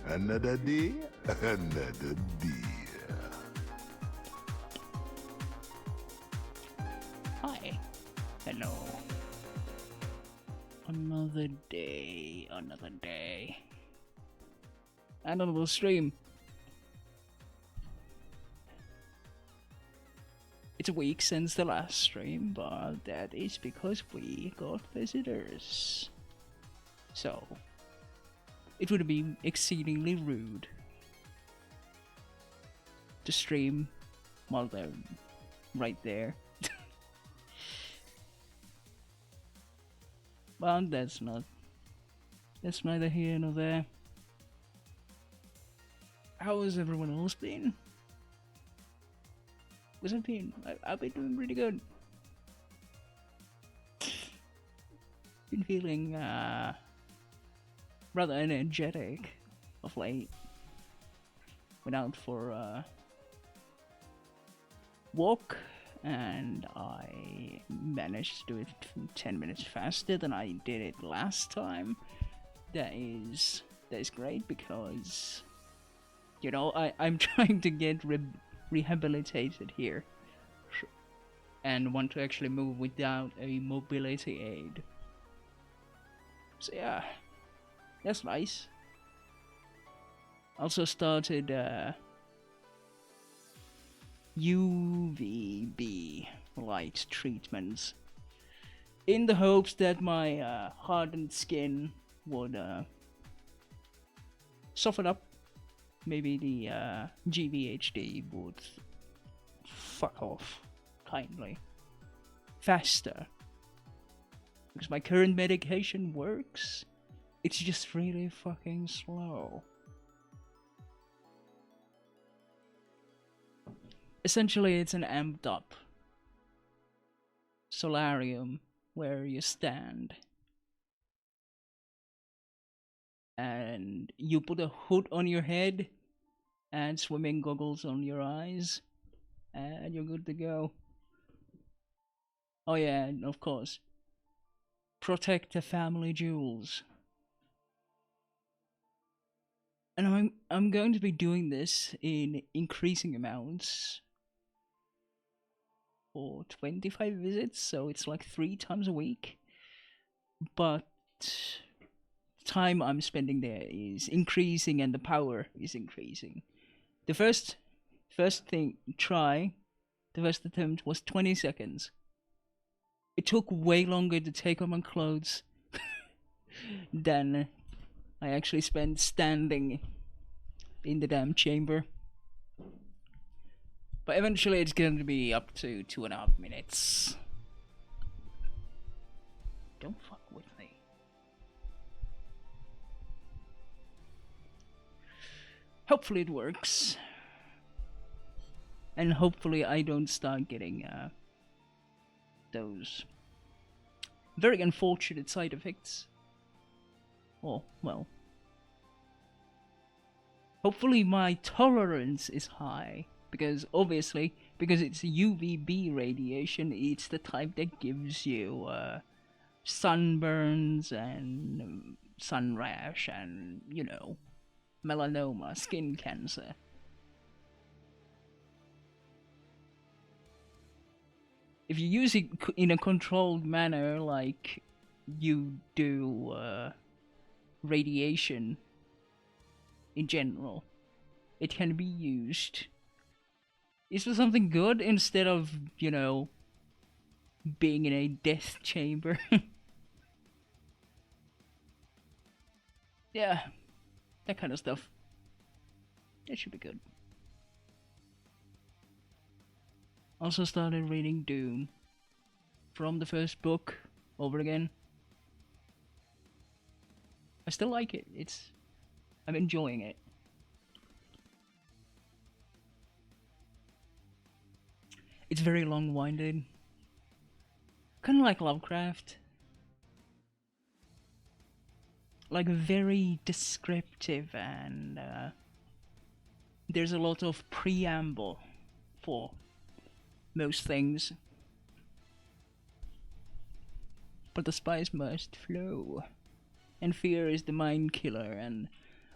Another day, another day. Hi. Hello. Another day, another day. Another stream. It's a week since the last stream, but that is because we got visitors. So, it would be exceedingly rude to stream while they're right there. But that's neither here nor there. How has everyone else been? What's it been? I've been doing pretty good. Been feeling rather energetic of late. Went out for a walk and I managed to do it 10 minutes faster than I did it last time. That is great because, you know, I'm trying to get rehabilitated here and want to actually move without a mobility aid. So yeah, that's nice. Also started UVB light treatments in the hopes that my hardened skin would soften up. Maybe the GVHD would fuck off kindly faster, because my current medication works, it's just really fucking slow. Essentially, it's an amped up solarium where you stand and you put a hood on your head and swimming goggles on your eyes and you're good to go. Oh yeah, and of course, protect the family jewels. And I'm going to be doing this in increasing amounts for 25 visits, so it's like 3 times a week. But time I'm spending there is increasing and the power is increasing. The first attempt was 20 seconds. It took way longer to take off my clothes than I actually spent standing in the damn chamber. But eventually it's going to be up to 2.5 minutes. Don't fuck with me. Hopefully it works. And hopefully I don't start getting those very unfortunate side effects. Oh, well. Hopefully my tolerance is high. Because obviously, because it's UVB radiation, it's the type that gives you sunburns and sun rash and, you know, melanoma, skin cancer. If you use it in a controlled manner, like you do radiation in general, it can be used. Is for something good instead of, you know, being in a death chamber. Yeah, that kind of stuff. That should be good. Also started reading Dune from the first book over again. I still like it. I'm enjoying it. It's very long-winded. Kind of like Lovecraft. Like very descriptive and there's a lot of preamble for most things. But the spice must flow. And fear is the mind killer, and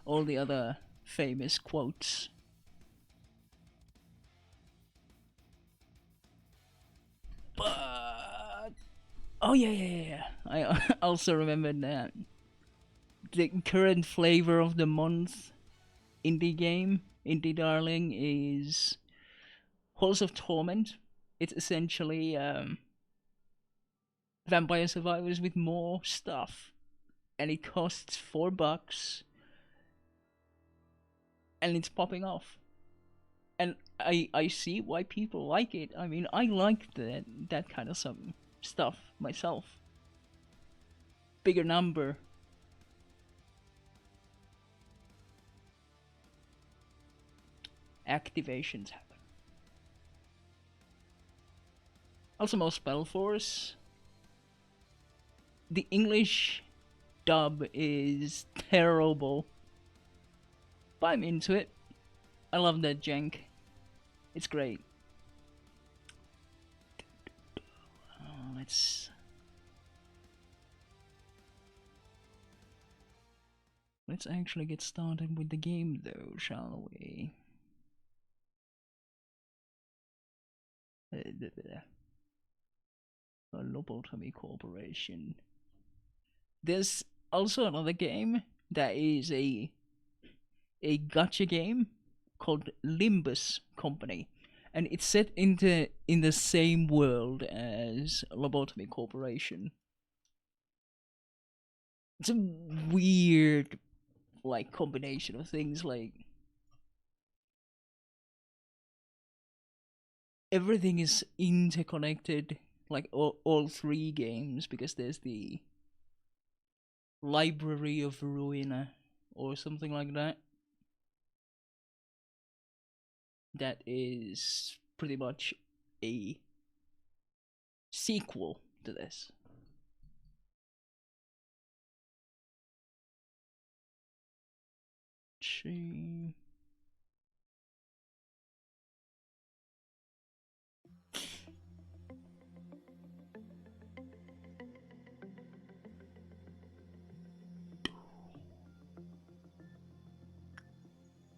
all the other famous quotes. But oh yeah. I also remember that the current flavor of the month indie darling is Halls of Torment. It's essentially Vampire Survivors with more stuff, and it costs $4, and it's popping off. And I see why people like it. I mean, I like that kind of some stuff myself. Bigger number. Activations happen. Also, more Spell Force. The English dub is terrible, but I'm into it. I love that jank. It's great. Let's actually get started with the game, though, shall we? Lobotomy Corporation. There's also another game that is a gacha game called Limbus Company, and it's set in the same world as Lobotomy Corporation. It's a weird like combination of things, like everything is interconnected, like all three games, because there's the Library of Ruina or something like that. That is pretty much a sequel to this.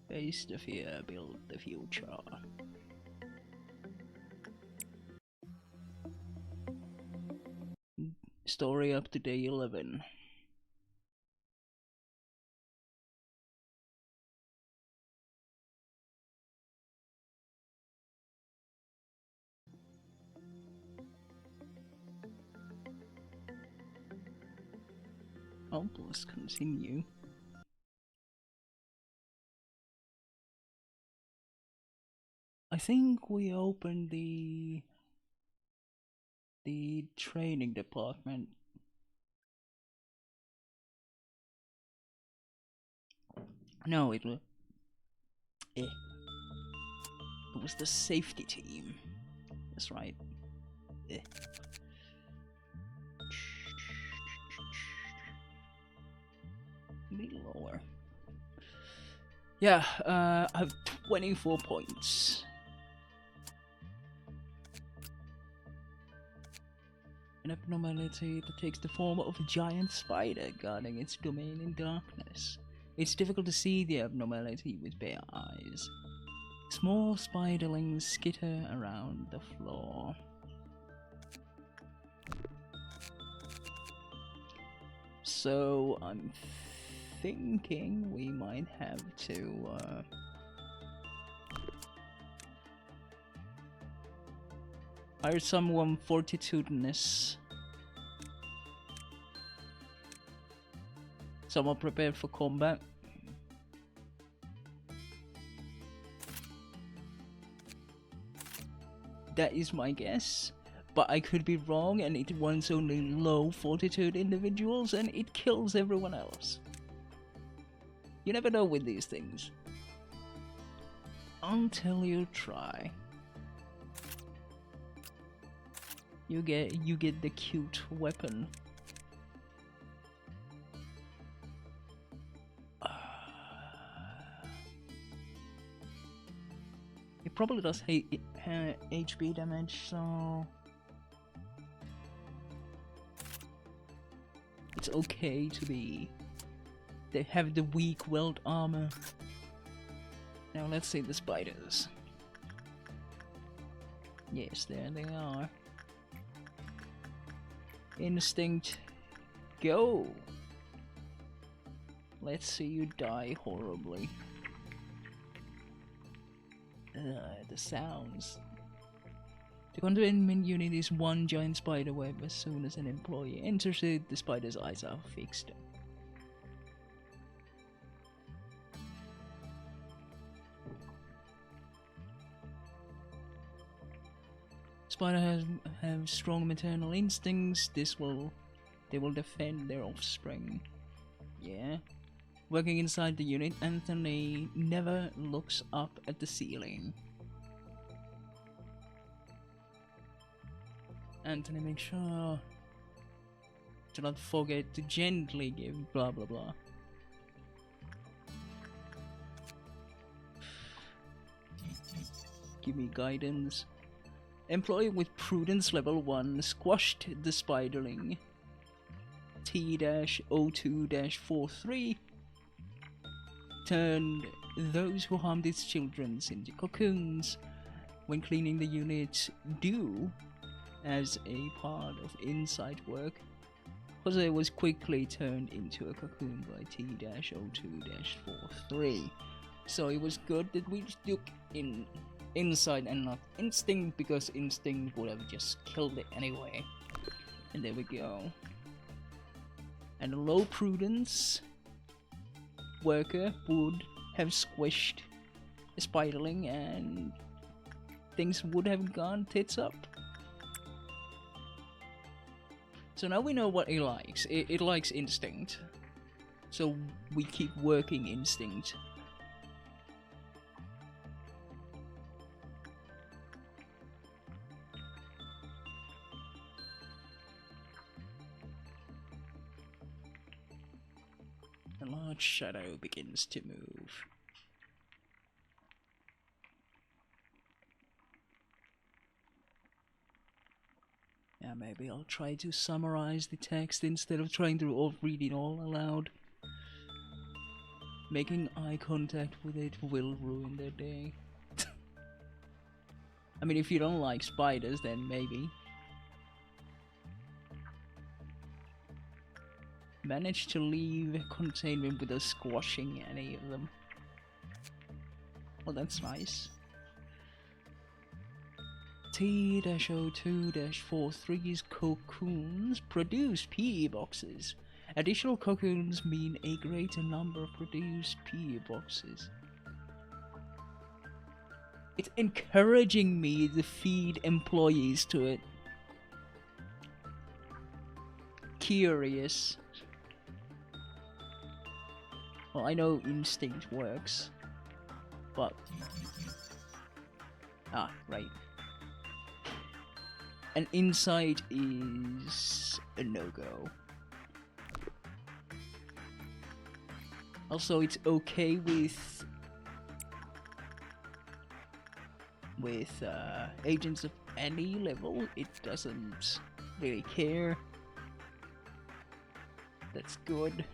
Face the fear, build the future. Story up to day 11. Oh, let's continue. I think we opened the training department. No, it was the safety team. That's right. A little lower. Yeah, I have 24 points. An abnormality that takes the form of a giant spider guarding its domain in darkness. It's difficult to see the abnormality with bare eyes. Small spiderlings skitter around the floor. So I'm thinking we might have to hire someone fortitudinous. Someone prepared for combat. That is my guess, but I could be wrong, and it wants only low fortitude individuals and it kills everyone else. You never know with these things. Until you try. You get the cute weapon. It probably does HP damage, so it's okay to be They have the weak weld armor. Now let's see the spiders. Yes, there they are. Instinct, go! Let's see you die horribly. The sounds. The containment unit is one giant spider web. As soon as an employee enters it, the spider's eyes are fixed. Spiders have strong maternal instincts. They will defend their offspring. Yeah. Working inside the unit, Anthony never looks up at the ceiling. Anthony, make sure to not forget to gently give blah blah blah. Give me guidance. Employee with prudence level 1 squashed the spiderling. T-02-43 turned those who harmed its children into cocoons. When cleaning the unit, do as a part of inside work. Jose was quickly turned into a cocoon by T-02-43. So it was good that we took in inside and not instinct, because instinct would have just killed it anyway. And there we go. And a low prudence worker would have squished a spiderling and things would have gone tits up. So now we know what it likes. It likes instinct. So we keep working instinct. A large shadow begins to move. Yeah, maybe I'll try to summarize the text instead of trying to read it all aloud. Making eye contact with it will ruin their day. I mean, if you don't like spiders, then maybe. Managed to leave containment without squashing any of them. Well, that's nice. T-02-43's cocoons produce PE boxes. Additional cocoons mean a greater number of produced PE boxes. It's encouraging me to feed employees to it. Curious. Well, I know instinct works, but... Ah, right. And inside is a no-go. Also, it's okay with agents of any level. It doesn't really care. That's good.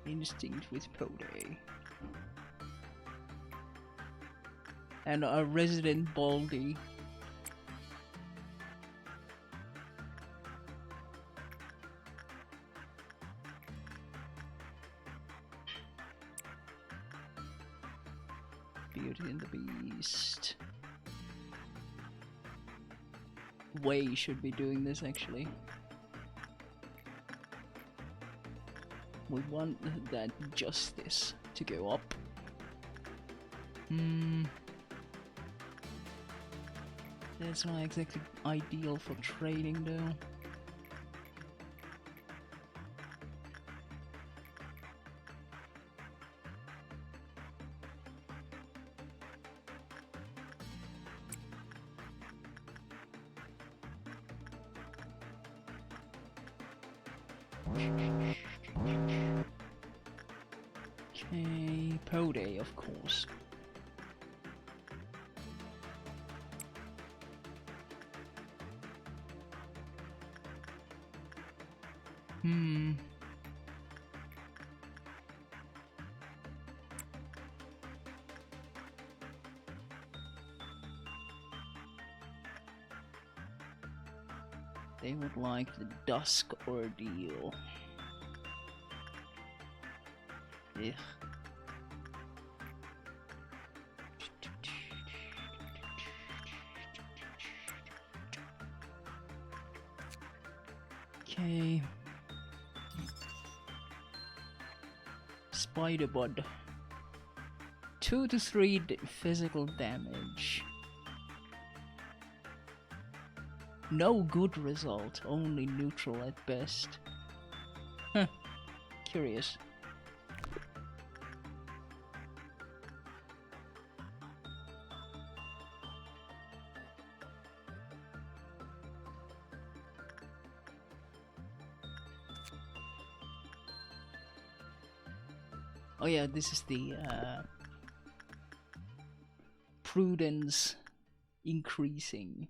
Instinct with Pode. And our resident Baldy. Beauty and the Beast. Way should be doing this actually. We want that justice to go up. That's not exactly ideal for trading though. Okay, Pode, of course. They would like the Dusk Ordeal. Ugh. Okay. Spider Bud. 2 to 3 physical damage. No good result, only neutral at best. Huh. Curious. Oh yeah, this is the prudence increasing,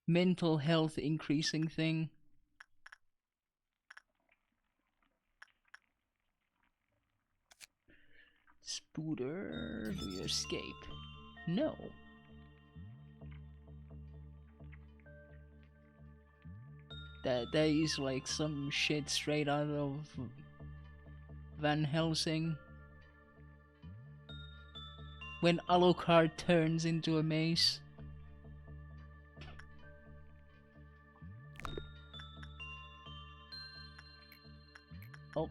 mental health increasing thing. Spooter, do you escape? No. That is like some shit straight out of Van Helsing. When Alucard turns into a mace. Oh,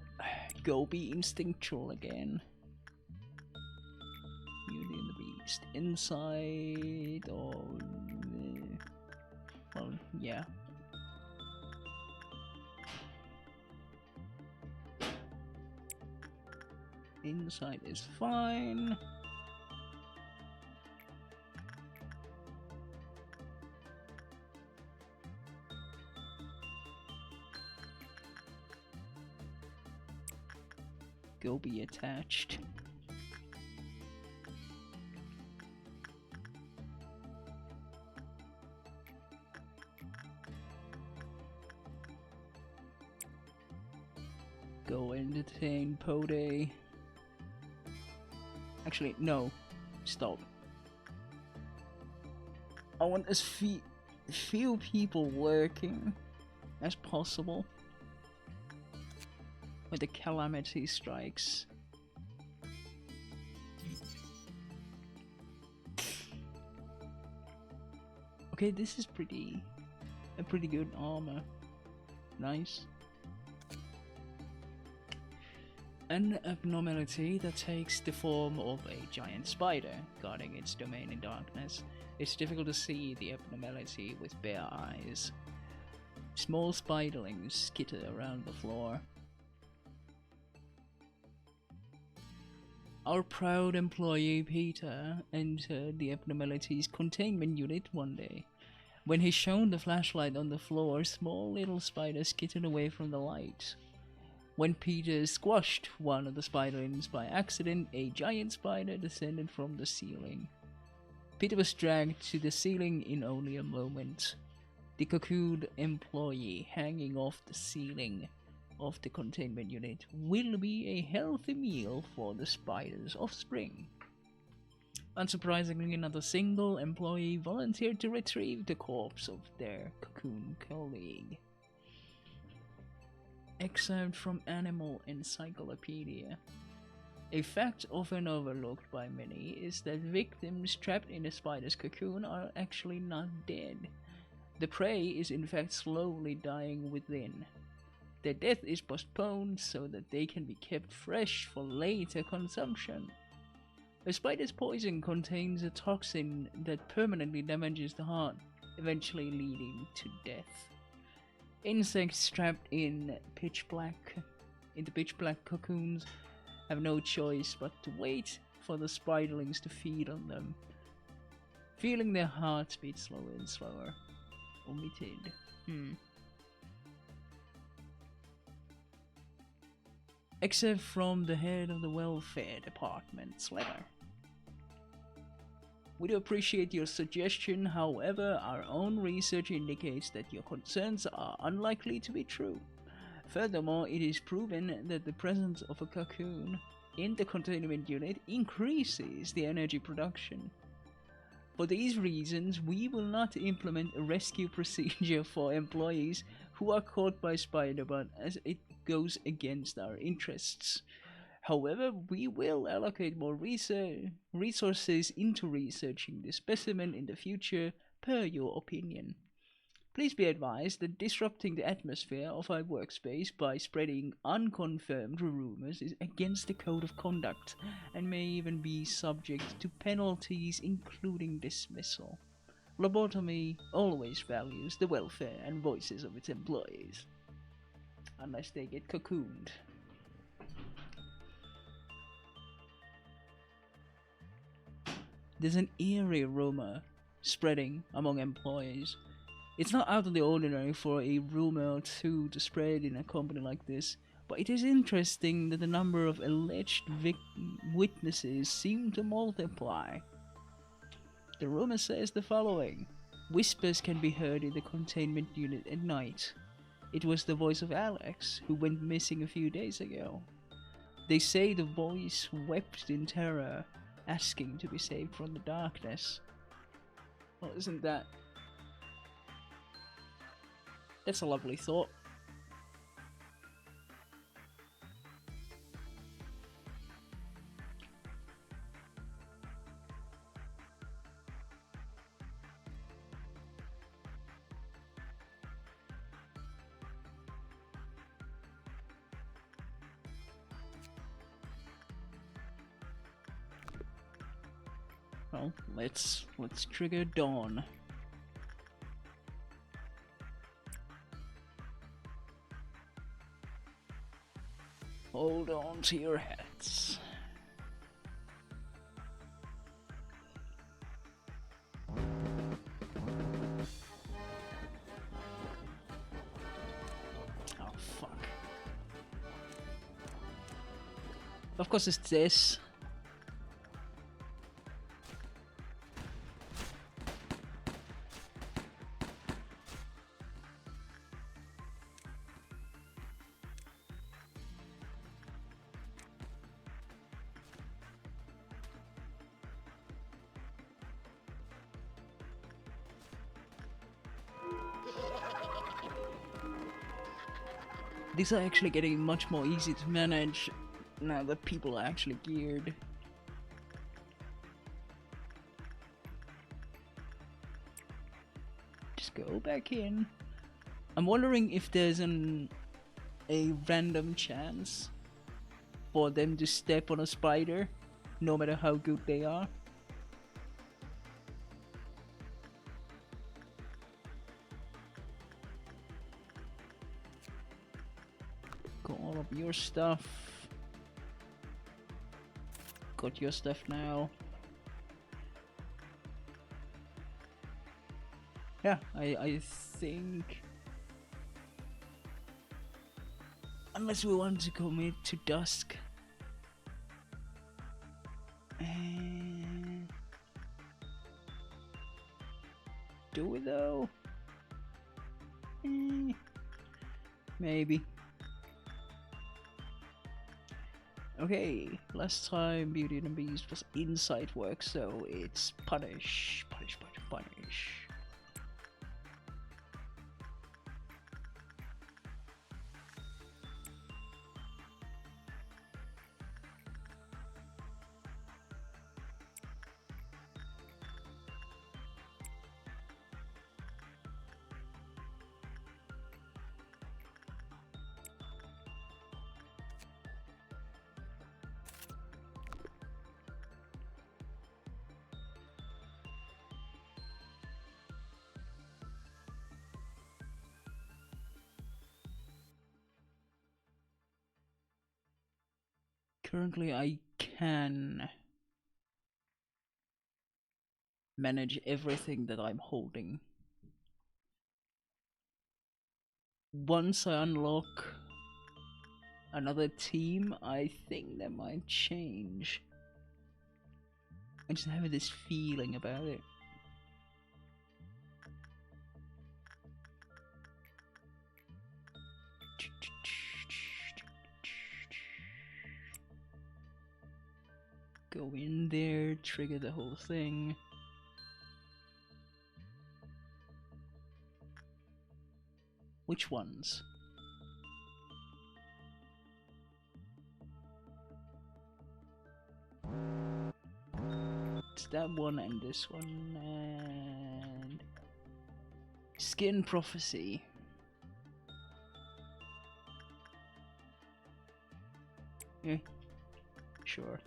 go be instinctual again. Beauty and the Beast. Inside or... well, yeah. Inside is fine. Go be attached. Go entertain Pode. Actually, no. Stop. I want as few people working as possible when the calamity strikes. Okay, this is a pretty good armor. Nice. An abnormality that takes the form of a giant spider, guarding its domain in darkness. It's difficult to see the abnormality with bare eyes. Small spiderlings skitter around the floor. Our proud employee Peter entered the abnormality's containment unit one day. When he shone the flashlight on the floor, small little spiders skittered away from the light. When Peter squashed one of the spiderlings by accident, a giant spider descended from the ceiling. Peter was dragged to the ceiling in only a moment. The cocooned employee hanging off the ceiling of the containment unit will be a healthy meal for the spider's offspring. Unsurprisingly, not a single employee volunteered to retrieve the corpse of their cocoon colleague. Excerpt from Animal Encyclopedia. A fact often overlooked by many is that victims trapped in a spider's cocoon are actually not dead. The prey is in fact slowly dying within. Their death is postponed so that they can be kept fresh for later consumption. A spider's poison contains a toxin that permanently damages the heart, eventually leading to death. Insects trapped in the pitch black cocoons have no choice but to wait for the spiderlings to feed on them, feeling their hearts beat slower and slower. Omitted. except from the head of the welfare department's letter. We do appreciate your suggestion, however, our own research indicates that your concerns are unlikely to be true. Furthermore, it is proven that the presence of a cocoon in the containment unit increases the energy production. For these reasons, we will not implement a rescue procedure for employees who are caught by Spider-Man, as it goes against our interests. However, we will allocate more resources into researching the specimen in the future, per your opinion. Please be advised that disrupting the atmosphere of our workspace by spreading unconfirmed rumors is against the code of conduct and may even be subject to penalties, including dismissal. Lobotomy always values the welfare and voices of its employees, unless they get cocooned. There's an eerie rumor spreading among employees. It's not out of the ordinary for a rumor or two to spread in a company like this, but it is interesting that the number of alleged witnesses seem to multiply. The rumor says the following: whispers can be heard in the containment unit at night. It was the voice of Alex, who went missing a few days ago. They say the voice wept in terror, asking to be saved from the darkness. Well, isn't that... That's a lovely thought. Well, let's trigger Dawn. Hold on to your hats. Oh, fuck. Of course it's this. These are actually getting much more easy to manage now that people are actually geared. Just go back in. I'm wondering if there's a random chance for them to step on a spider, no matter how good they are. Got all of your stuff. Got your stuff now. Yeah, I think... Unless we want to commit to dusk. Do we though? Maybe. Okay, last time Beauty and the Beast was inside work, so it's punish, punish, punish, punish. Currently, I can manage everything that I'm holding. Once I unlock another team, I think that might change. I just have this feeling about it. Go in there, trigger the whole thing. Which ones? It's that one and this one, and Skin Prophecy. Yeah, sure.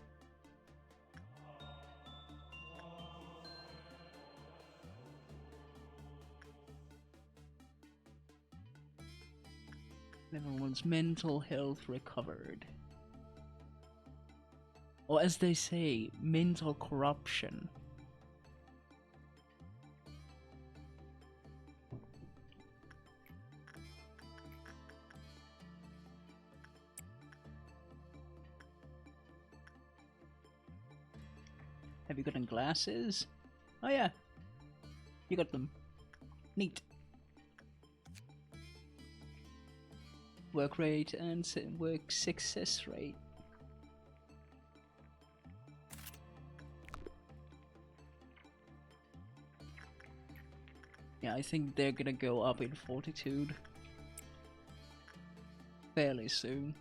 Everyone's mental health recovered. Or as they say, mental corruption. Have you gotten glasses? Oh yeah, you got them. Neat. Work rate and work success rate. Yeah, I think they're gonna go up in fortitude fairly soon.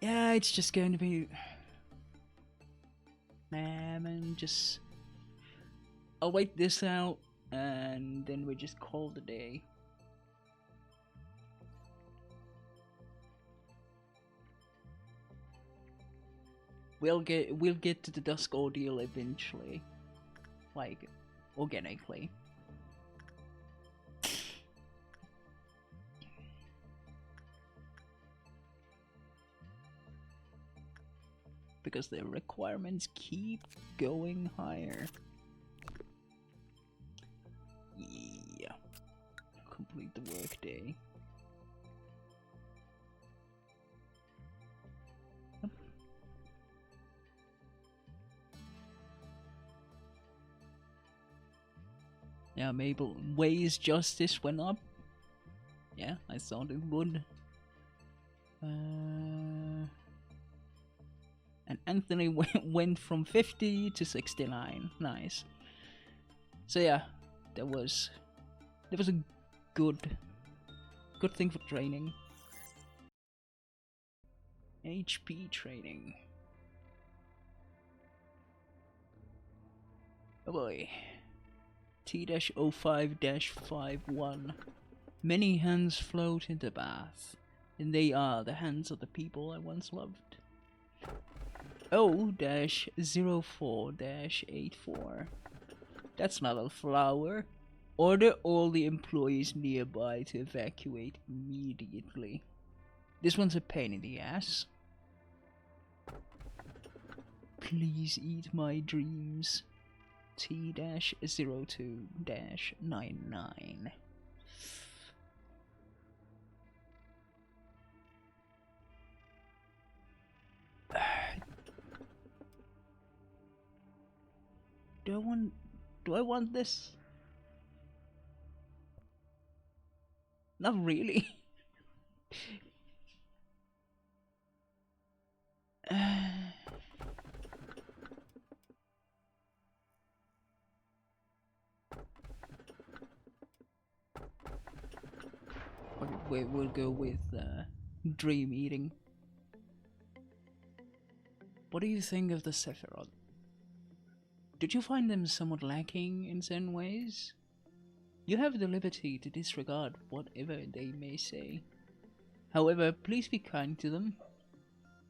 Yeah, it's just going to be... man, just... I'll wait this out, and then we just call the day. We'll get to the Dusk Ordeal eventually, like organically. Because the requirements keep going higher. Yeah. Complete the workday. Yeah, Mabel Way's justice went up. Yeah, I thought it would. And Anthony went from 50 to 69. Nice. So yeah, that was a good thing for training. HP training. Oh boy. T-05-51. Many hands float in the bath, and they are the hands of the people I once loved. O-04-84. That's not a flower. Order all the employees nearby to evacuate immediately. This one's a pain in the ass. Please eat my dreams. T-02-99. Do I want this? Not really. Okay, we'll go with dream eating. What do you think of the Sephiroth? Did you find them somewhat lacking in certain ways? You have the liberty to disregard whatever they may say. However, please be kind to them.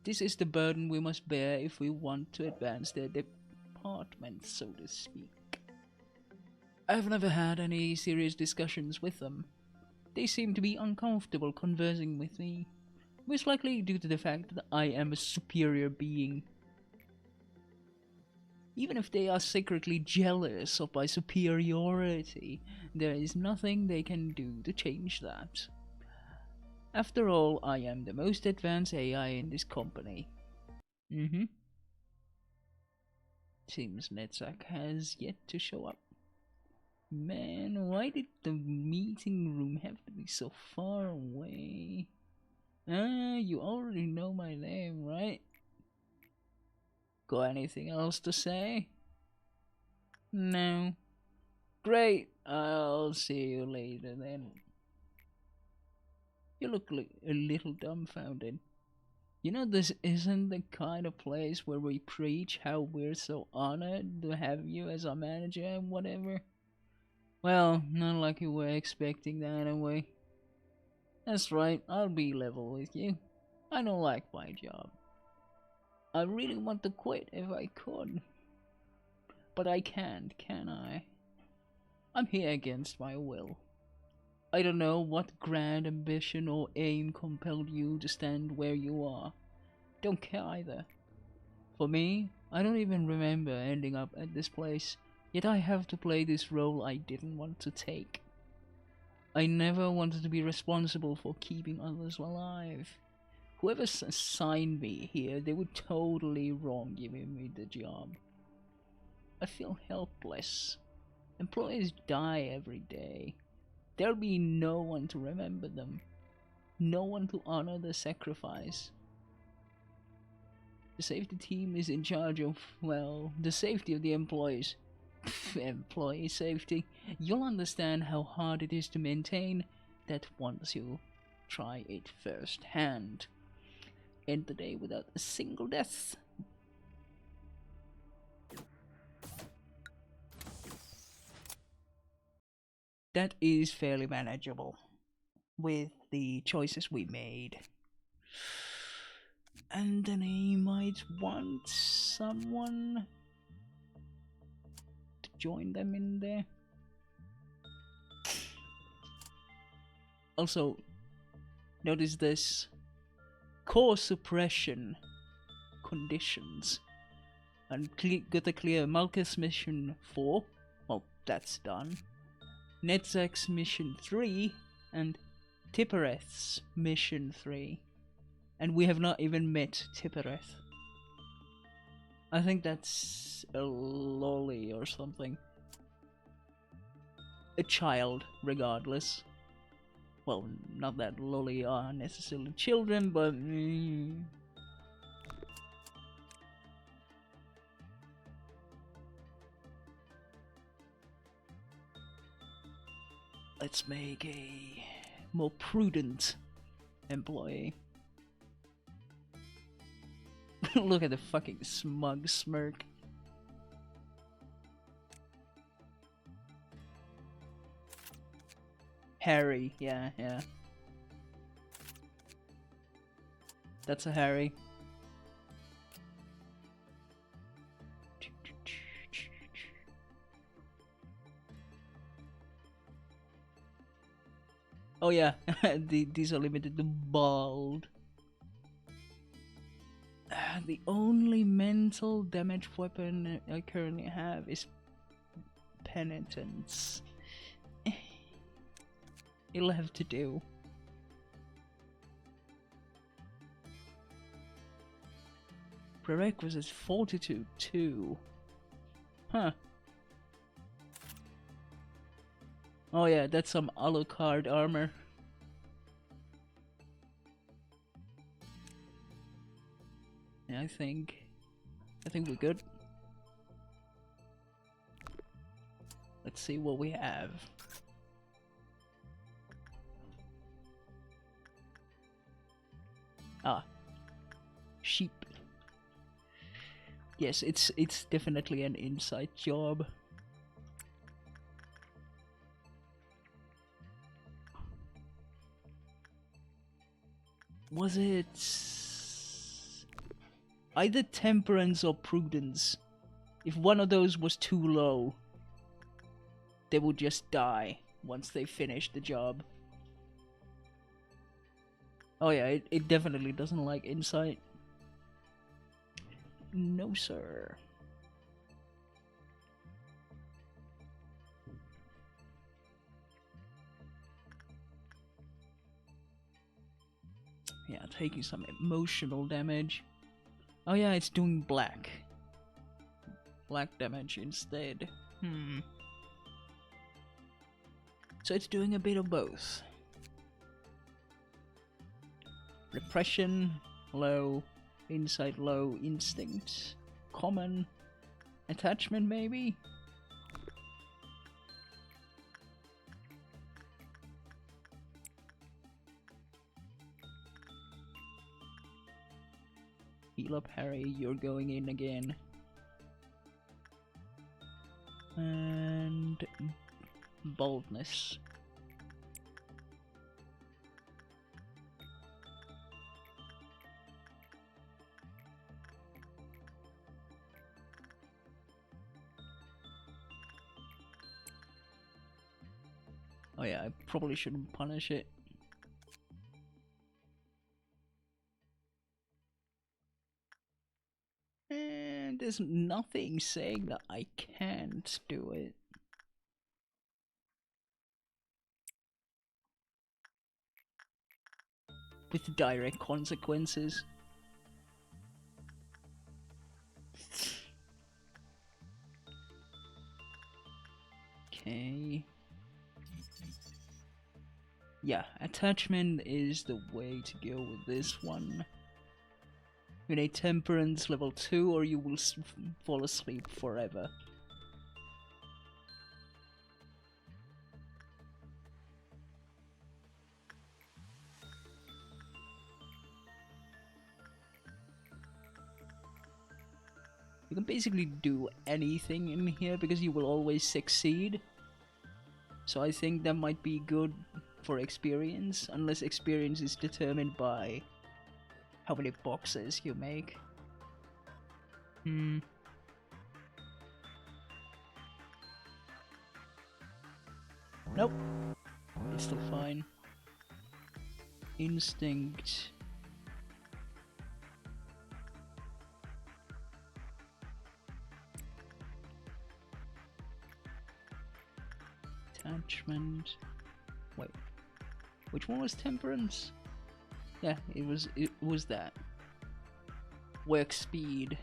This is the burden we must bear if we want to advance their department, so to speak. I've never had any serious discussions with them. They seem to be uncomfortable conversing with me, most likely due to the fact that I am a superior being. Even if they are secretly jealous of my superiority, there is nothing they can do to change that. After all, I am the most advanced AI in this company. Seems Netzak has yet to show up. Man, why did the meeting room have to be so far away? You already know my name, right? Got anything else to say? No. Great, I'll see you later then. You look a little dumbfounded. You know, this isn't the kind of place where we preach how we're so honored to have you as our manager and whatever. Well, not like you were expecting that anyway. That's right, I'll be level with you. I don't like my job. I really want to quit if I could. But I can't, can I? I'm here against my will. I don't know what grand ambition or aim compelled you to stand where you are. Don't care either. For me, I don't even remember ending up at this place, yet I have to play this role I didn't want to take. I never wanted to be responsible for keeping others alive. Whoever assigned me here, they were totally wrong giving me the job. I feel helpless. Employees die every day. There'll be no one to remember them. No one to honor their sacrifice. The safety team is in charge of, well, the safety of the employees. Employee safety. You'll understand how hard it is to maintain that once you try it firsthand. End the day without a single death. That is fairly manageable with the choices we made. And then he might want someone to join them in there. Also, notice this. Core suppression conditions. And got to clear Malkus mission 4. Well, that's done. Netzak's mission 3 and Tippereth's mission 3. And we have not even met Tippereth. I think that's a lolly or something. A child, regardless. Well, not that lolly are necessarily children, but... Let's make a more prudent employee. Look at the fucking smug smirk. Harry, yeah. That's a Harry. Oh yeah, these are limited to bald. The only mental damage weapon I currently have is penitence. It'll have to do. Prerequisites Fortitude 2. Huh. Oh yeah, that's some Alucard armor. Yeah, I think we're good. Let's see what we have. Ah, sheep. Yes, it's definitely an inside job. Was it either temperance or prudence? If one of those was too low, they would just die once they finished the job. Oh yeah, it definitely doesn't like insight. No sir. Yeah, taking some emotional damage. Oh yeah, it's doing black. Black damage instead. So it's doing a bit of both. Repression, low, insight low, instinct, common, attachment maybe? Heal up, Harry, you're going in again. And boldness. Oh yeah, I probably shouldn't punish it. And there's nothing saying that I can't do it. With direct consequences. Okay. Yeah, attachment is the way to go with this one. You need temperance level 2 or you will fall asleep forever. You can basically do anything in here because you will always succeed. So I think that might be good for experience, unless experience is determined by how many boxes you make. Nope. It's still fine. Instinct. Attachment. Wait. Which one was temperance? Yeah, it was that. Work speed.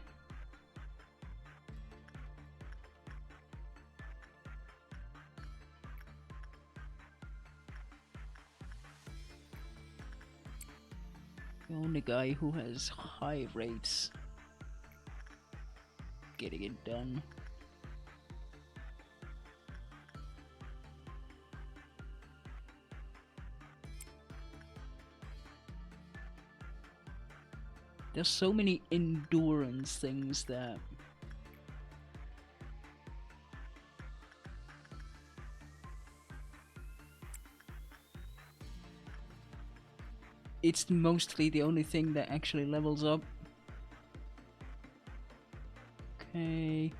The only guy who has high rates getting it done. There's so many endurance things that it's mostly the only thing that actually levels up. Okay.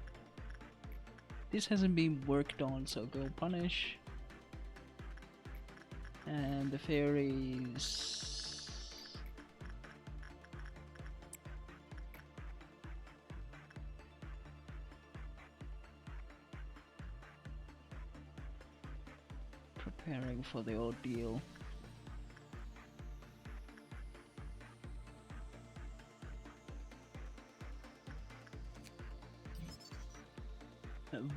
This hasn't been worked on, so go punish. And the fairies... preparing for the ordeal.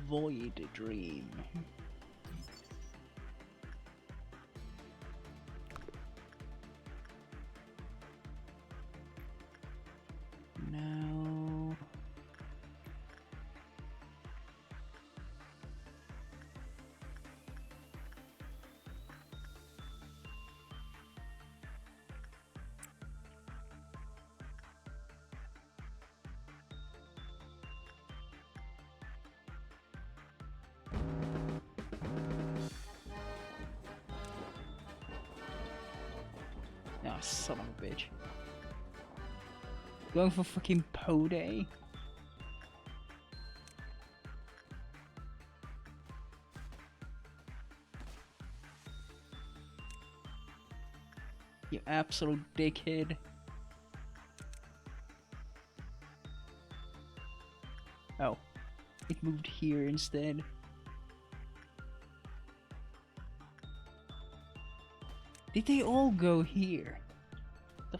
Void dream. Now ah, son of a bitch. Going for fucking Po Day? You absolute dickhead. Oh, it moved here instead. Did they all go here? The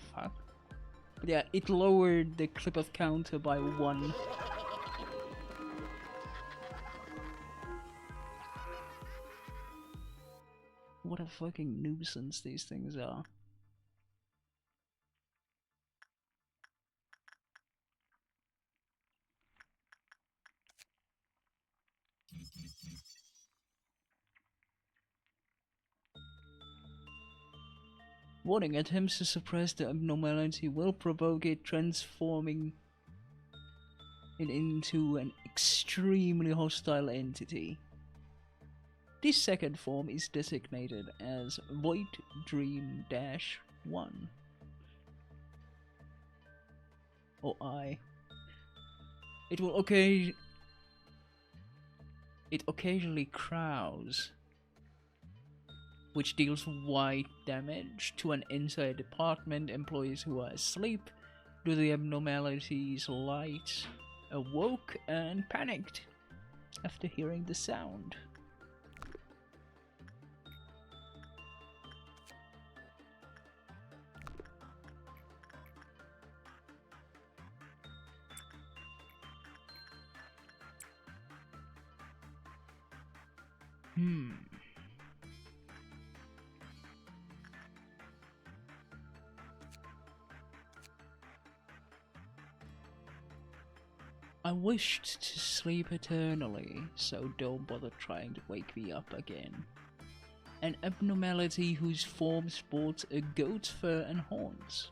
Yeah, it lowered the clip of counter by 1. What a fucking nuisance these things are. Warning, attempts to suppress the abnormality will provoke it, transforming it into an extremely hostile entity. This second form is designated as Void Dream-1. Or I. It will occasionally crows, which deals white damage to an entire department, employees who are asleep due to the abnormalities. Light awoke and panicked after hearing the sound. I wished to sleep eternally, so don't bother trying to wake me up again. An abnormality whose form sports a goat's fur and horns.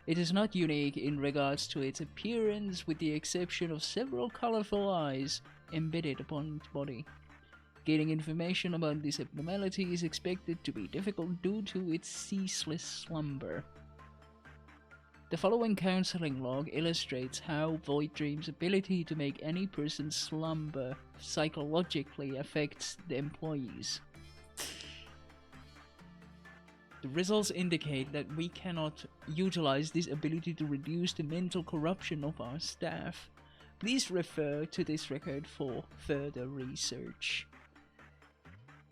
It is not unique in regards to its appearance, with the exception of several colorful eyes embedded upon its body. Gaining information about this abnormality is expected to be difficult due to its ceaseless slumber. The following counseling log illustrates how Void Dream's ability to make any person slumber psychologically affects the employees. The results indicate that we cannot utilize this ability to reduce the mental corruption of our staff. Please refer to this record for further research.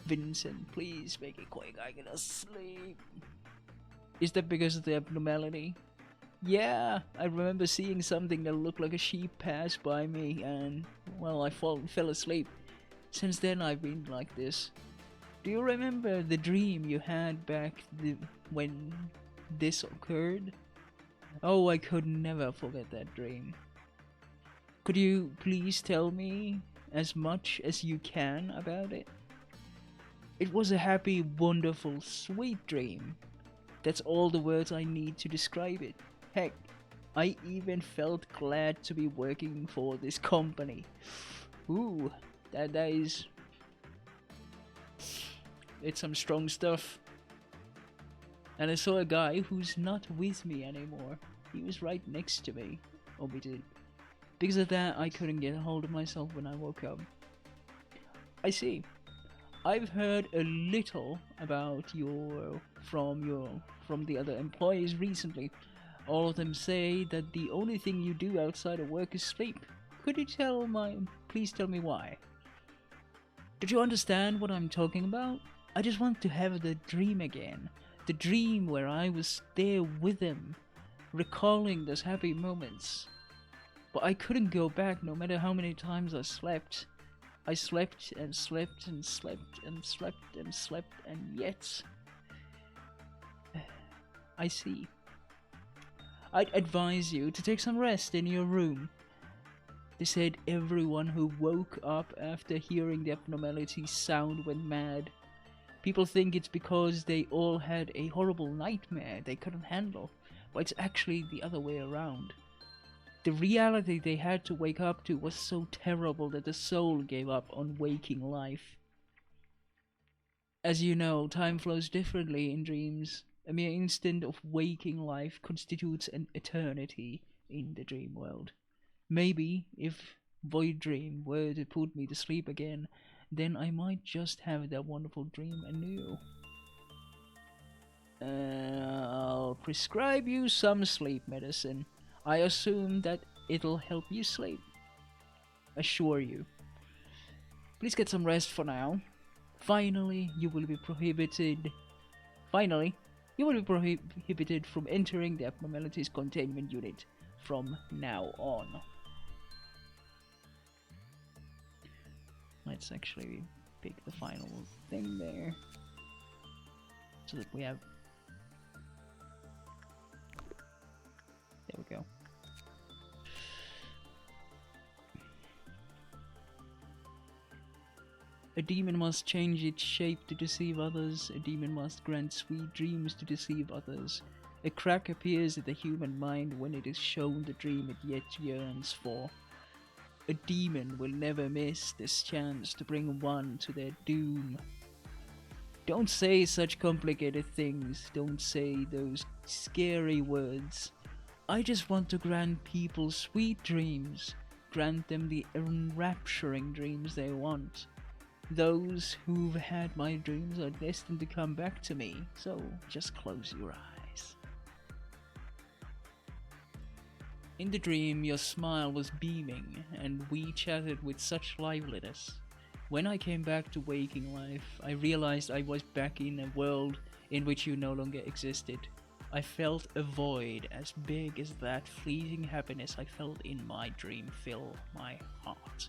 Vincent, please make it quick, I gotta sleep. Is that because of the abnormality? Yeah, I remember seeing something that looked like a sheep pass by me and, well, I fell asleep. Since then I've been like this. Do you remember the dream you had back when this occurred? Oh, I could never forget that dream. Could you please tell me as much as you can about it? It was a happy, wonderful, sweet dream. That's all the words I need to describe it. Heck, I even felt glad to be working for this company. Ooh, that is... it's some strong stuff. And I saw a guy who's not with me anymore. He was right next to me. Because of that, I couldn't get a hold of myself when I woke up. I see. I've heard a little about from the other employees recently. All of them say that the only thing you do outside of work is sleep. Could you please tell me why? Did you understand what I'm talking about? I just want to have the dream again. The dream where I was there with them, recalling those happy moments. But I couldn't go back no matter how many times I slept. I slept and slept and slept and slept and slept, and yet... I see. I'd advise you to take some rest in your room. They said everyone who woke up after hearing the abnormality sound went mad. People think it's because they all had a horrible nightmare they couldn't handle, but it's actually the other way around. The reality they had to wake up to was so terrible that the soul gave up on waking life. As you know, time flows differently in dreams. A mere instant of waking life constitutes an eternity in the dream world. Maybe if Void Dream were to put me to sleep again, then I might just have that wonderful dream anew. I'll prescribe you some sleep medicine. I assume that it'll help you sleep. Assure you. Please get some rest for now. Finally, you will be prohibited. Finally, You will be prohibited from entering the abnormalities containment unit from now on. Let's actually pick the final thing there, so that we have... There we go. A demon must change its shape to deceive others. A demon must grant sweet dreams to deceive others. A crack appears in the human mind when it is shown the dream it yet yearns for. A demon will never miss this chance to bring one to their doom. Don't say such complicated things. Don't say those scary words. I just want to grant people sweet dreams. Grant them the enrapturing dreams they want. Those who've had my dreams are destined to come back to me, so just close your eyes. In the dream, your smile was beaming, and we chatted with such liveliness. When I came back to waking life, I realized I was back in a world in which you no longer existed. I felt a void as big as that fleeting happiness I felt in my dream fill my heart.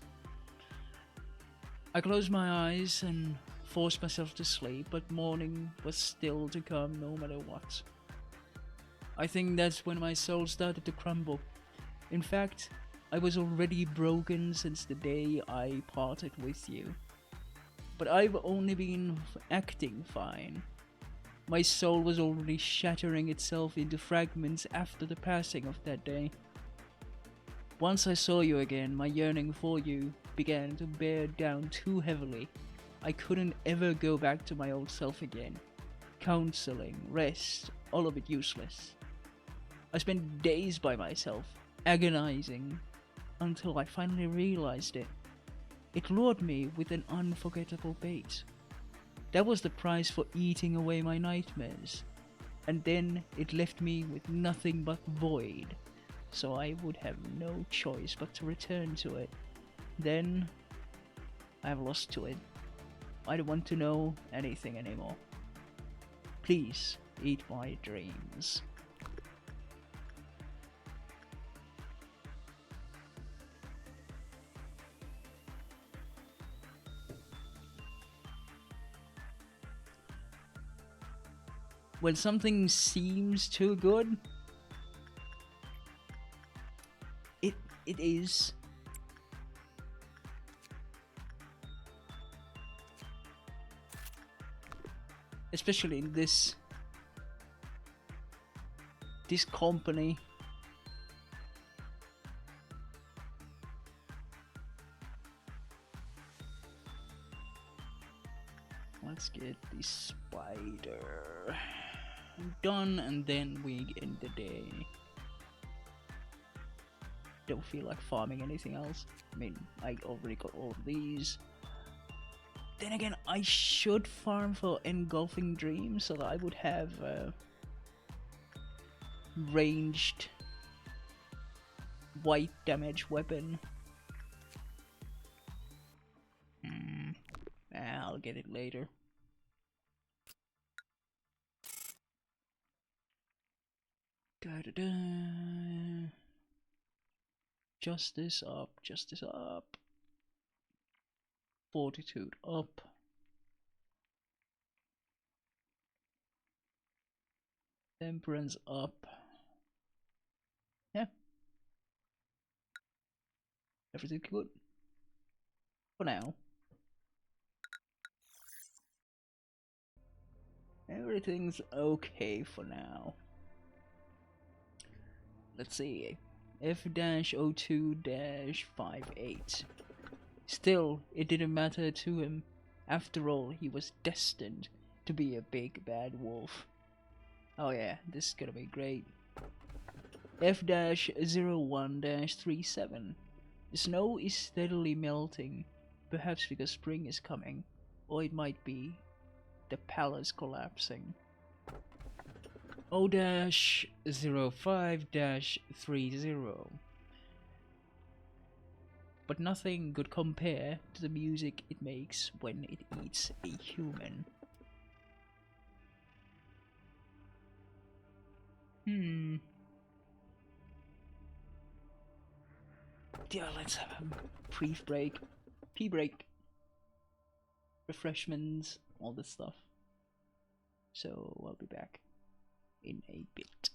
I closed my eyes and forced myself to sleep, but morning was still to come no matter what. I think that's when my soul started to crumble. In fact, I was already broken since the day I parted with you. But I've only been acting fine. My soul was already shattering itself into fragments after the passing of that day. Once I saw you again, my yearning for you began to bear down too heavily. I couldn't ever go back to my old self again. Counseling, rest, all of it useless. I spent days by myself, agonizing, until I finally realized it. It lured me with an unforgettable bait. That was the price for eating away my nightmares. And then it left me with nothing but void. So I would have no choice but to return to it. Then, I've lost to it. I don't want to know anything anymore. Please, eat my dreams. When something seems too good, it is. Especially in this company. Let's get the spider done, and then we end the day. Don't feel like farming anything else. I mean, I already got all of these. Then again, I should farm for engulfing dreams so that I would have a ranged white damage weapon. I'll get it later. Da-da-da. Justice up, justice up. Fortitude up. Temperance up. Yeah. Everything good. For now. Everything's okay for now. Let's see. F-02-58. Still, it didn't matter to him. After all, he was destined to be a big bad wolf. Oh yeah, this is gonna be great. F-01-37. The snow is steadily melting, perhaps because spring is coming, or it might be the palace collapsing. O-05-30. But nothing could compare to the music it makes when it eats a human. Hmm. Yeah, let's have a brief break. Pee break. Refreshments, all this stuff. So I'll be back in a bit.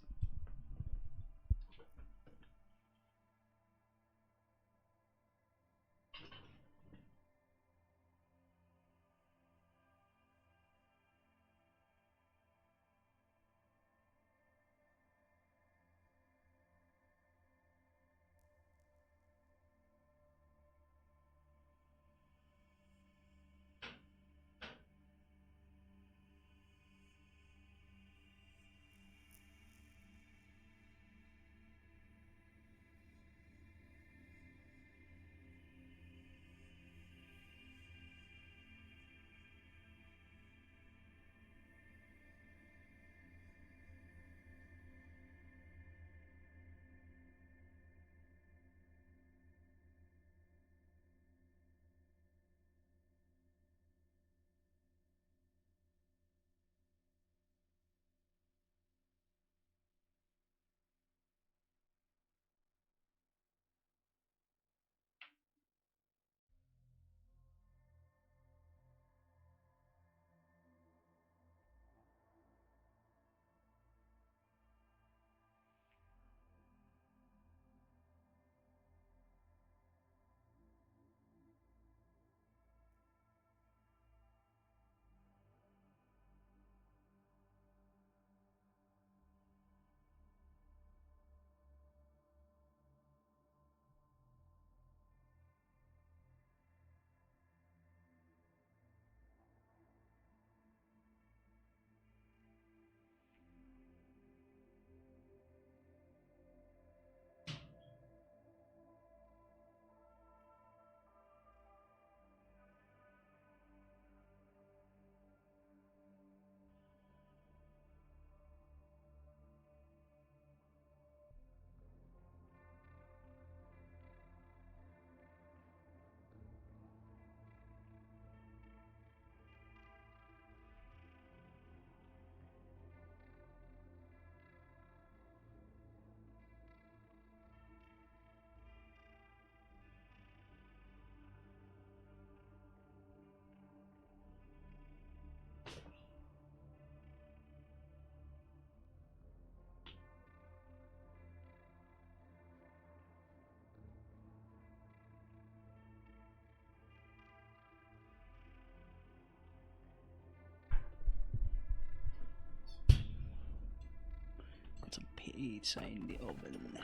Got some pizza in the oven.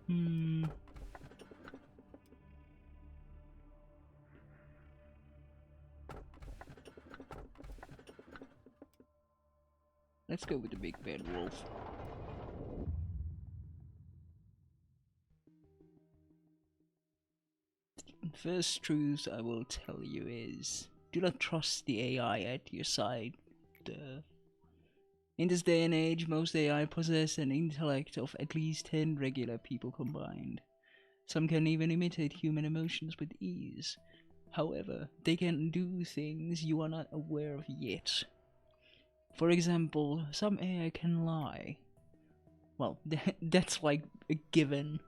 Hmm. Let's go with the big bad wolf. First truth I will tell you is, do not trust the AI at your side. In this day and age, most AI possess an intellect of at least 10 regular people combined. Some can even imitate human emotions with ease. However, they can do things you are not aware of yet. For example, some AI can lie. Well, that's like a given.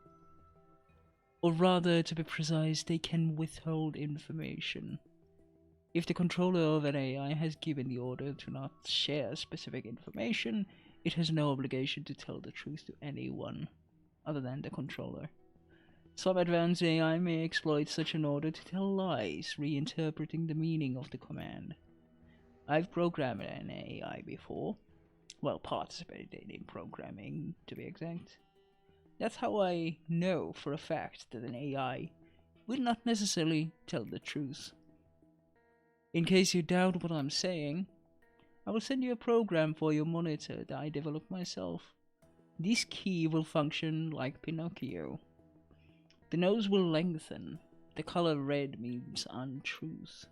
Or rather, to be precise, they can withhold information. If the controller of an AI has given the order to not share specific information, it has no obligation to tell the truth to anyone other than the controller. Some advanced AI may exploit such an order to tell lies, reinterpreting the meaning of the command. I've programmed an AI before. Well, participated in programming, to be exact. That's how I know for a fact that an AI will not necessarily tell the truth. In case you doubt what I'm saying, I will send you a program for your monitor that I developed myself. This key will function like Pinocchio. The nose will lengthen. The color red means untruth.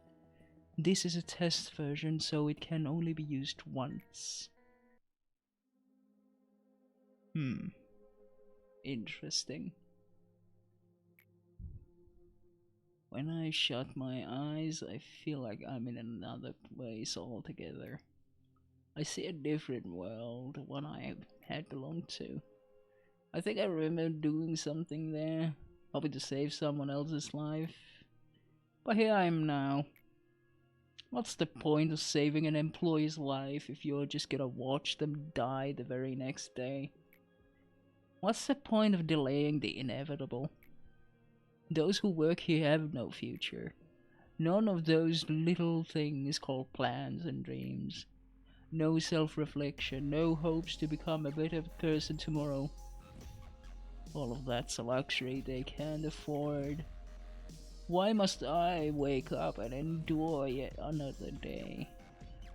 This is a test version, so it can only be used once. Interesting. When I shut my eyes, I feel like I'm in another place altogether. I see a different world, one I had belonged to. I think I remember doing something there, hoping to save someone else's life. But here I am now. What's the point of saving an employee's life if you're just gonna watch them die the very next day? What's the point of delaying the inevitable? Those who work here have no future. None of those little things called plans and dreams. No self-reflection, no hopes to become a better person tomorrow. All of that's a luxury they can't afford. Why must I wake up and endure yet another day?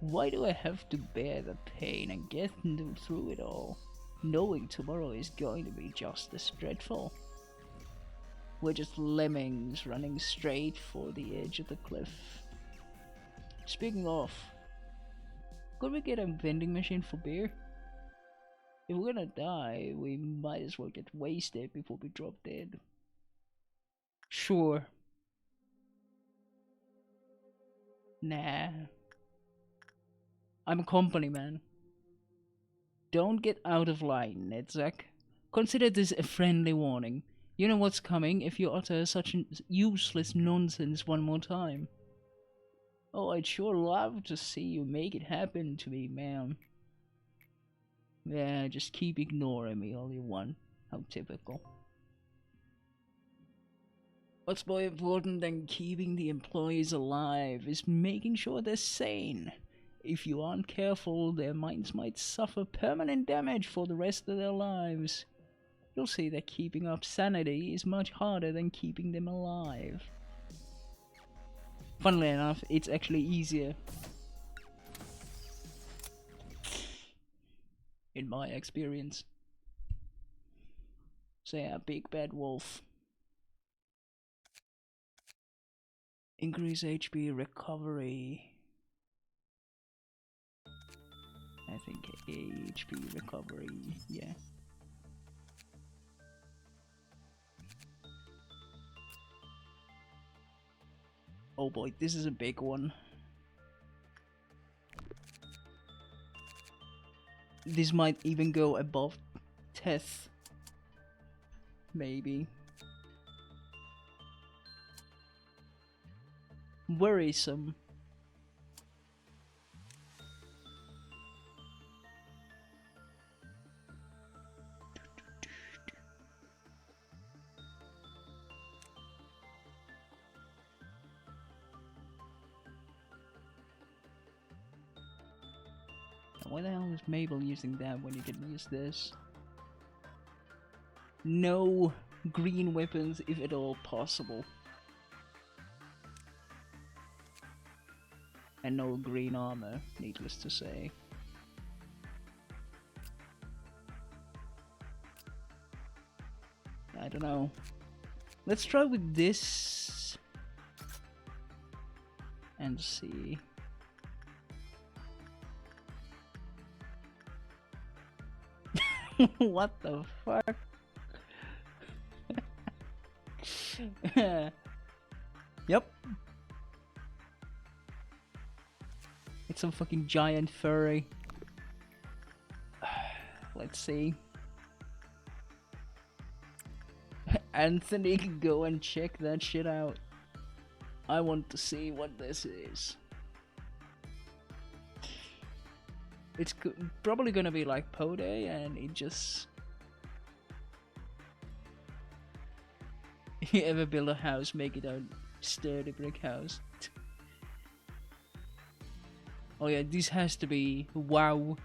Why do I have to bear the pain and get through it all, knowing tomorrow is going to be just as dreadful? We're just lemmings running straight for the edge of the cliff. Speaking of, could we get a vending machine for beer? If we're gonna die, we might as well get wasted before we drop dead. Sure. Nah. I'm a company man. Don't get out of line, Nedzak. Consider this a friendly warning. You know what's coming if you utter such useless nonsense one more time. Oh, I'd sure love to see you make it happen to me, ma'am. Yeah, just keep ignoring me all you want. How typical. What's more important than keeping the employees alive is making sure they're sane. If you aren't careful, their minds might suffer permanent damage for the rest of their lives. You'll see that keeping up sanity is much harder than keeping them alive. Funnily enough, it's actually easier. In my experience. So yeah, big bad wolf. Increase HP recovery. I think HP recovery, yeah. Oh boy, this is a big one. This might even go above Teth. Maybe. Worrisome. Why the hell is Mabel using that when you can use this? No green weapons if at all possible. And no green armor, needless to say. I don't know. Let's try with this and see. What the fuck? Yep. It's some fucking giant furry. Let's see. Anthony can go and check that shit out. I want to see what this is. It's probably gonna be like Pode, and it just... If you ever build a house, make it a sturdy brick house. Oh yeah, this has to be... Wow.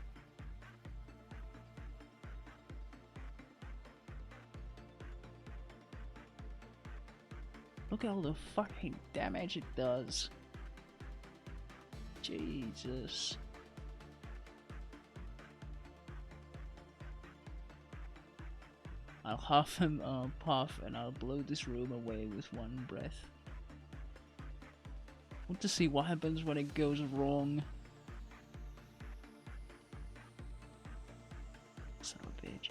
Look at all the fucking damage it does. Jesus. I'll huff him puff and I'll blow this room away with one breath. I want to see what happens when it goes wrong. Son of a bitch.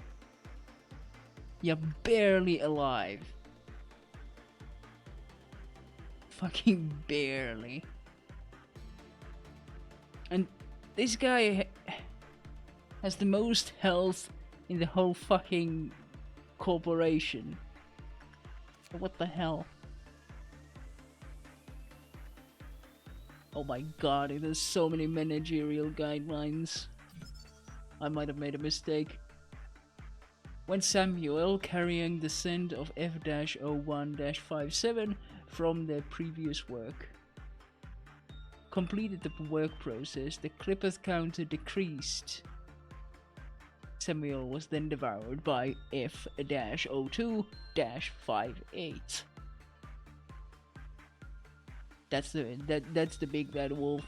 You're barely alive. Fucking barely. And This guy has the most health in the whole fucking corporation. What the hell? Oh my god, there's so many managerial guidelines. I might have made a mistake. When Samuel, carrying the scent of F-01-57 from their previous work, completed the work process, the Clipper's counter decreased. Samuel was then devoured by F-02-58. That's the big bad wolf.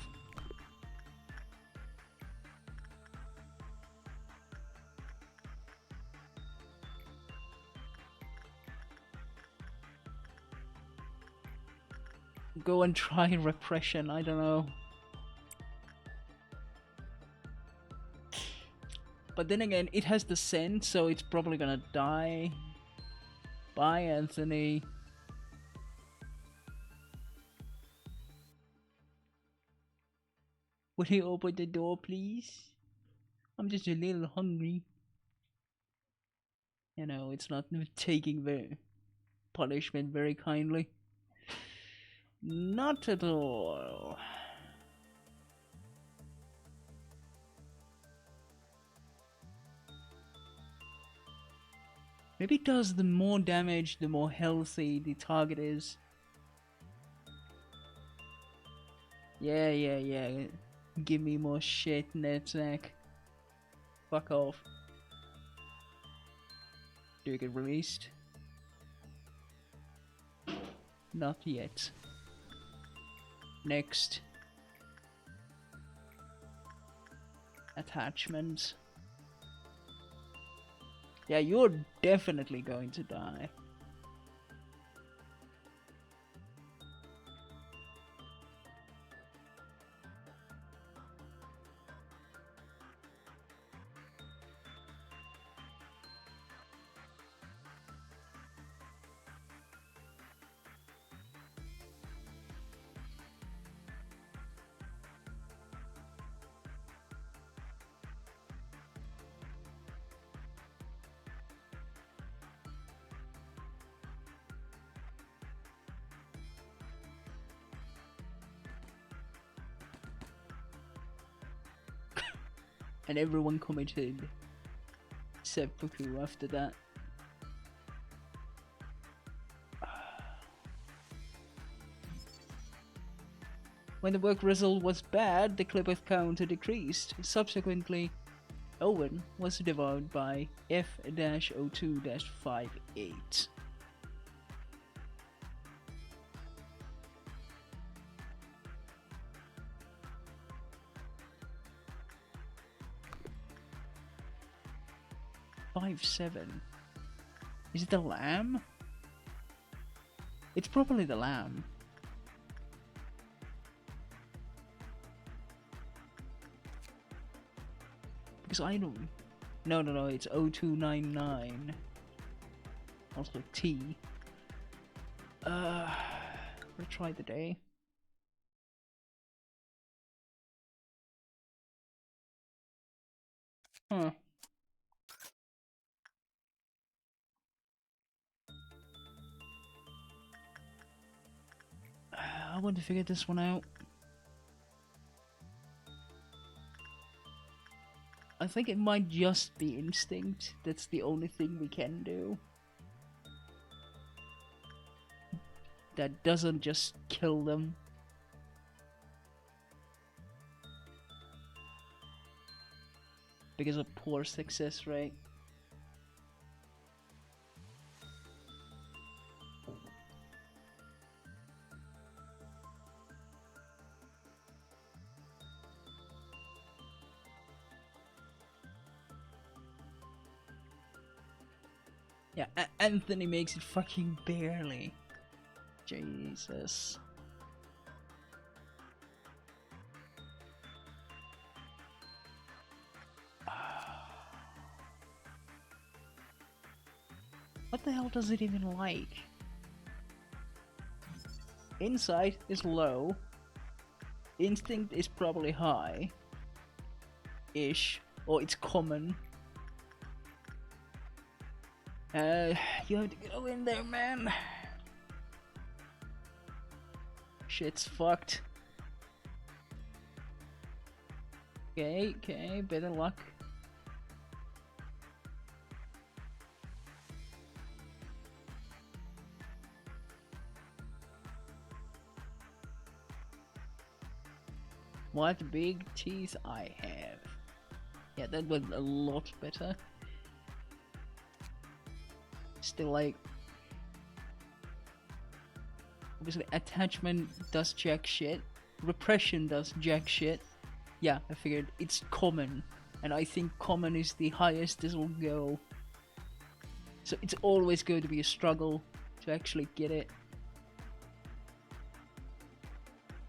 Go and try repression, I don't know. But then again, it has the scent, so it's probably gonna die. Bye, Anthony. Will you open the door, please? I'm just a little hungry. You know, it's not taking the punishment very kindly. Not at all. Maybe it does the more damage, the more healthy the target is. Yeah. Give me more shit, Netzak. Fuck off. Do you get released? Not yet. Next. Attachment. Yeah, you're definitely going to die. And everyone committed seppuku after that. When the work result was bad, the clip of counter decreased. Subsequently, Owen was devoured by F-02-58. Is it the lamb? It's probably the lamb. Because I don't... No, it's 0299. Also T. Retry the day. Huh. I want to figure this one out. I think it might just be instinct. That's the only thing we can do. That doesn't just kill them. Because of poor success rate. Yeah, Anthony makes it fucking barely. Jesus. What the hell does it even like? Insight is low. Instinct is probably high. ish, or it's common. You have to go in there, man. Shit's fucked. Okay, better luck. What big teeth I have. Yeah, that went a lot better. Still, like, obviously attachment does jack shit. Repression does jack shit. Yeah, I figured it's common. And I think common is the highest this will go. So it's always going to be a struggle to actually get it.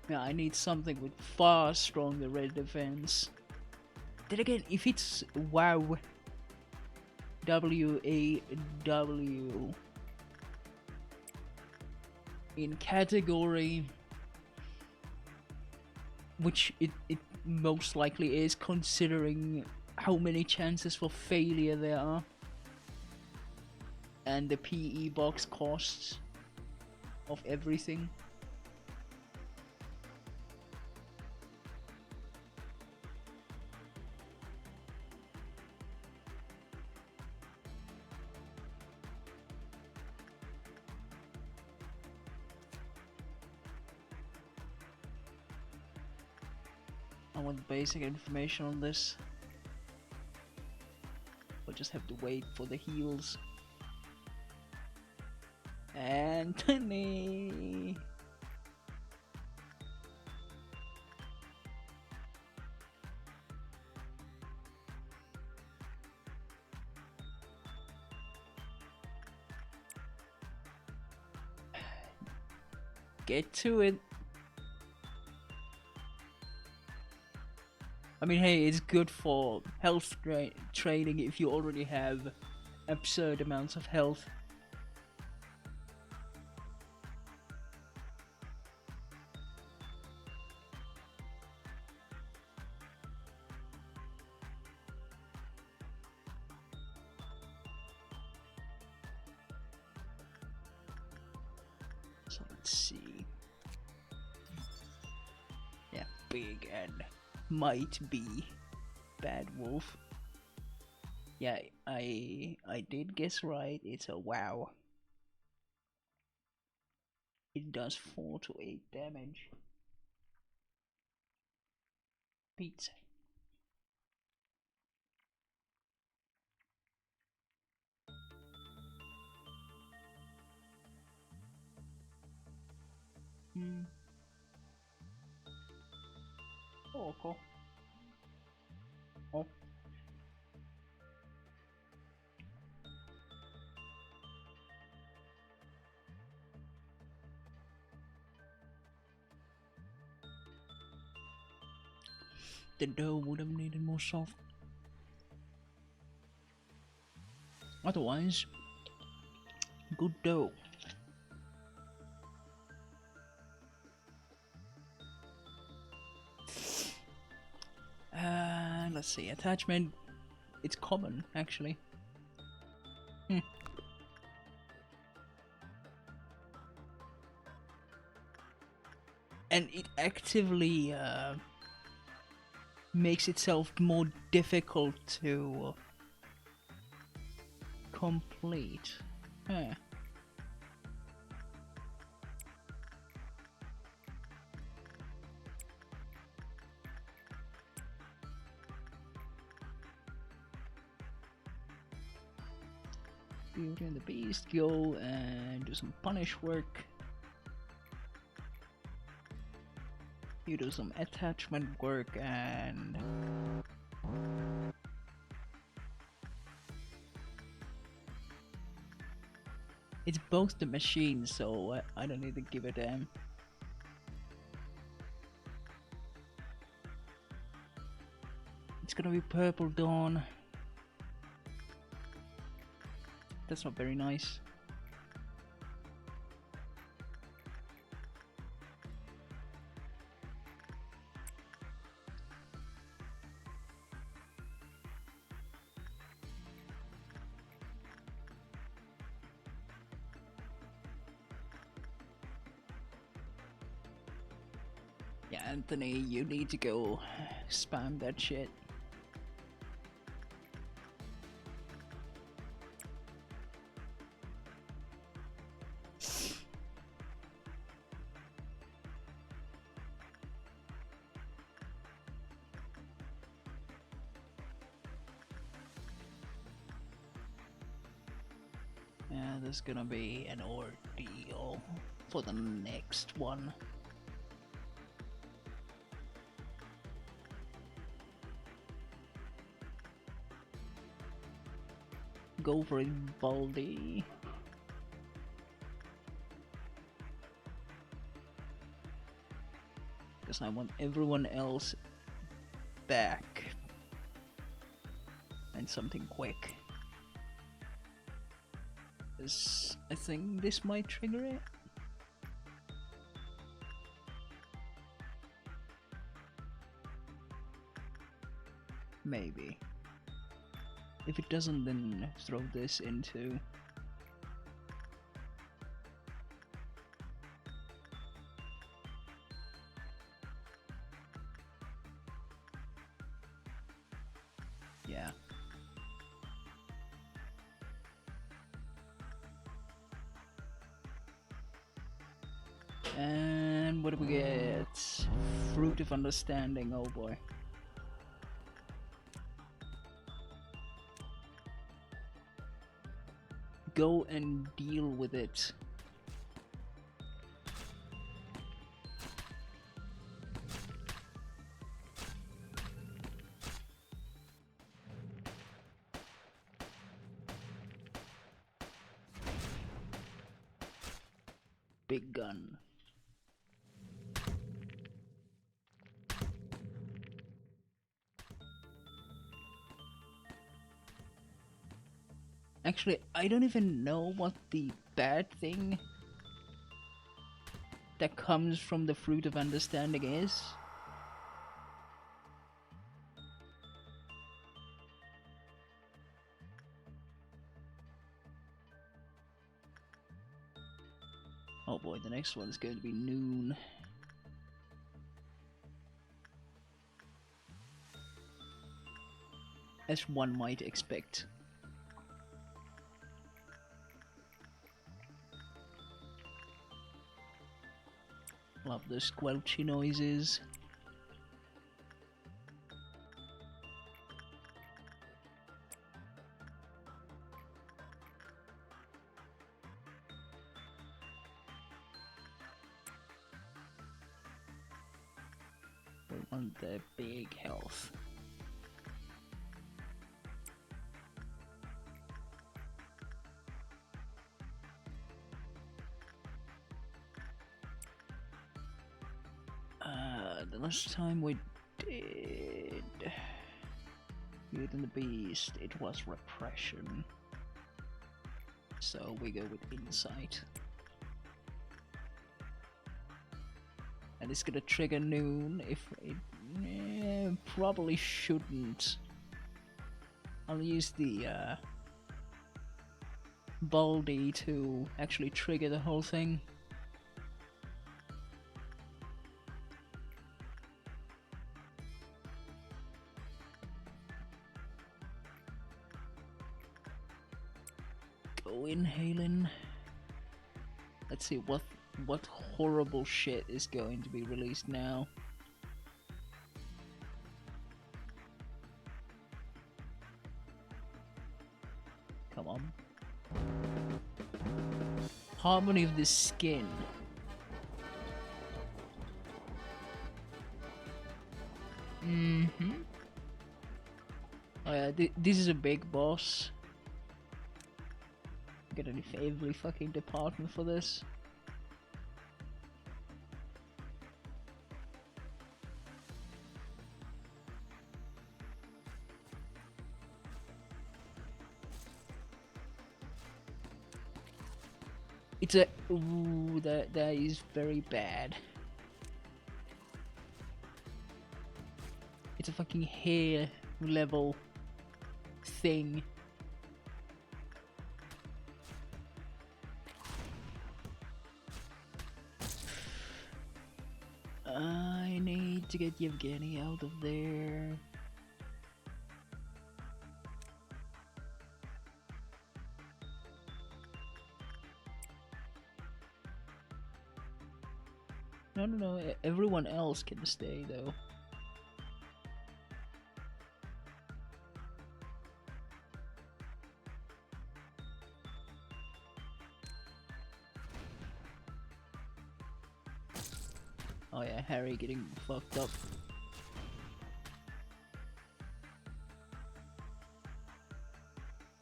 Yeah, I need something with far stronger red defense. Then again, if it's WoW, W-A-W, in category, which it most likely is, considering how many chances for failure there are, and the PE box costs of everything. I want basic information on this. We'll just have to wait for the heals. Anthony! Get to it. I mean, hey, it's good for health training if you already have absurd amounts of health. So let's see. Yeah, big and might be bad wolf. Yeah, I did guess right. It's a WoW. It does 4 to 8 damage. Pizza. Oh, cool. Oh. The dough would have needed more salt. Otherwise, good dough. Let's see, attachment. It's common, actually. And it actively makes itself more difficult to complete. Huh. Beauty and the Beast, go and do some punish work. You do some attachment work and it's both the machines, so I don't need to give a damn. It's gonna be Purple Dawn. That's not very nice. Yeah, Anthony, you need to go spam that shit. Yeah, there's gonna be an ordeal for the next one. Go for it, Baldy. Because I want everyone else back. And something quick. I think this might trigger it. Maybe. If it doesn't, then throw this into... Yeah. And what do we get? Fruit of Understanding, oh boy. Go and deal with it. Big gun. Actually, I don't even know what the bad thing that comes from the Fruit of Understanding is. Oh boy, the next one is going to be noon. As one might expect. Love the squelchy noises. We want the big health. The last time we did Beauty and the Beast, it was repression. So we go with insight. And it's gonna trigger noon if it probably shouldn't. I'll use the Baldy to actually trigger the whole thing. Go inhaling. Let's see what horrible shit is going to be released now. Come on. Harmony of the Skin. Oh yeah, this is a big boss. Get any every fucking department for this. It's a ooh, that is very bad. It's a fucking hair level thing. I to get Yevgeny out of there. No, everyone else can stay though. Oh yeah, Harry getting fucked up.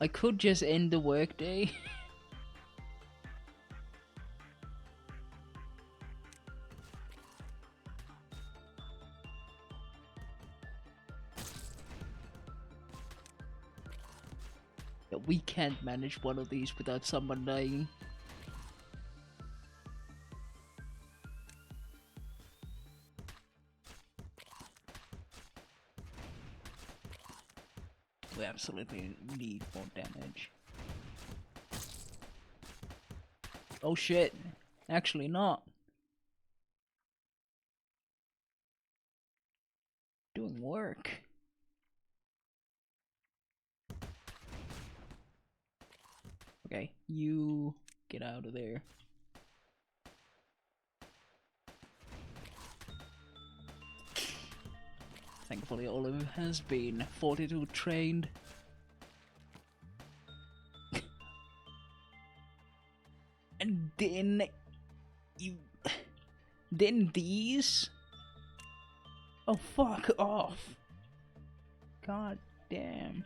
I could just end the workday. Yeah, we can't manage one of these without someone dying. We absolutely need more damage. Oh shit. Actually not. Doing work. Okay, you get out of there. Thankfully Olive has been fortitude trained. And then then these? Oh fuck off. God damn.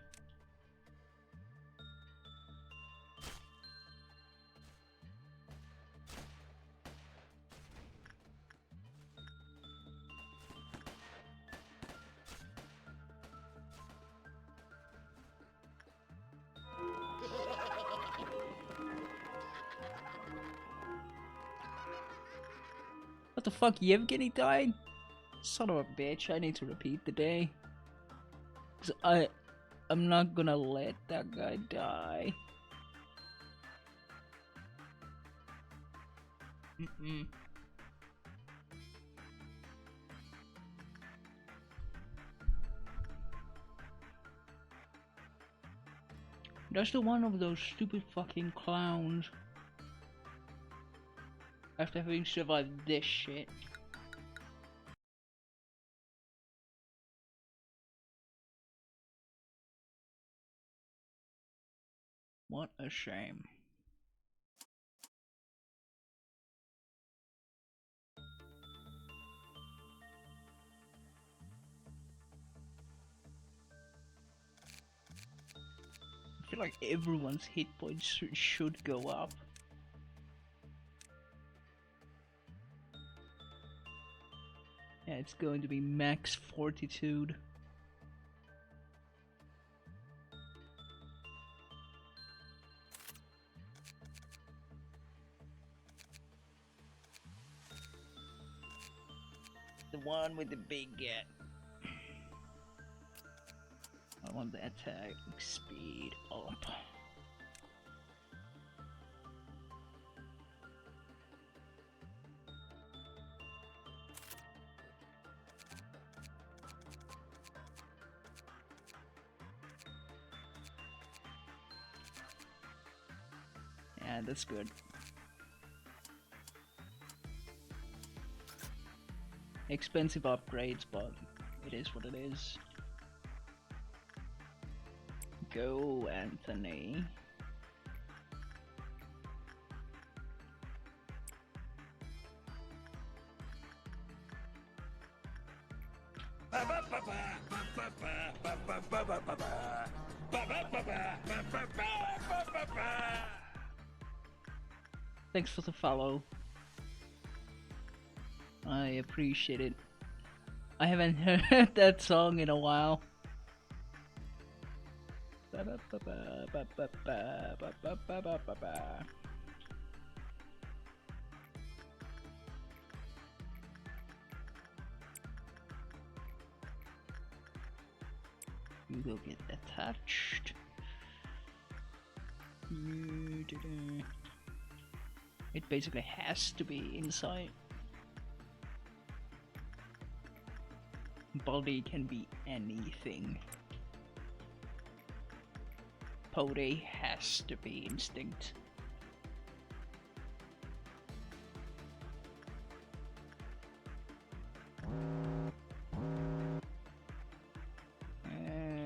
What the fuck, Yevgeny died? Son of a bitch, I need to repeat the day. 'Cause I'm not gonna let that guy die. That's the one of those stupid fucking clowns. After having survived this shit. What a shame. I feel like everyone's hit points should go up. Yeah, it's going to be max fortitude. The one with the big gap. I want the attack speed up. Yeah, that's good. Expensive upgrades, but it is what it is. Go, Anthony. Thanks for the follow. I appreciate it. I haven't heard that song in a while. You will get attached. It basically has to be inside. Body can be anything. Pody has to be instinct.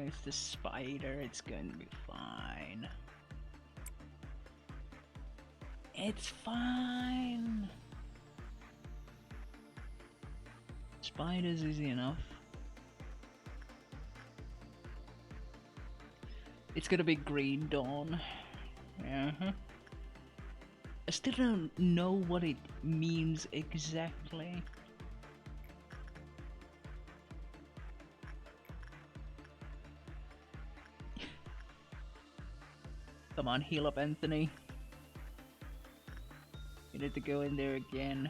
It's the spider, it's going to be fine. It's fine! Spider's easy enough. It's gonna be Green Dawn. I still don't know what it means exactly. Come on, heal up, Anthony. You need to go in there again.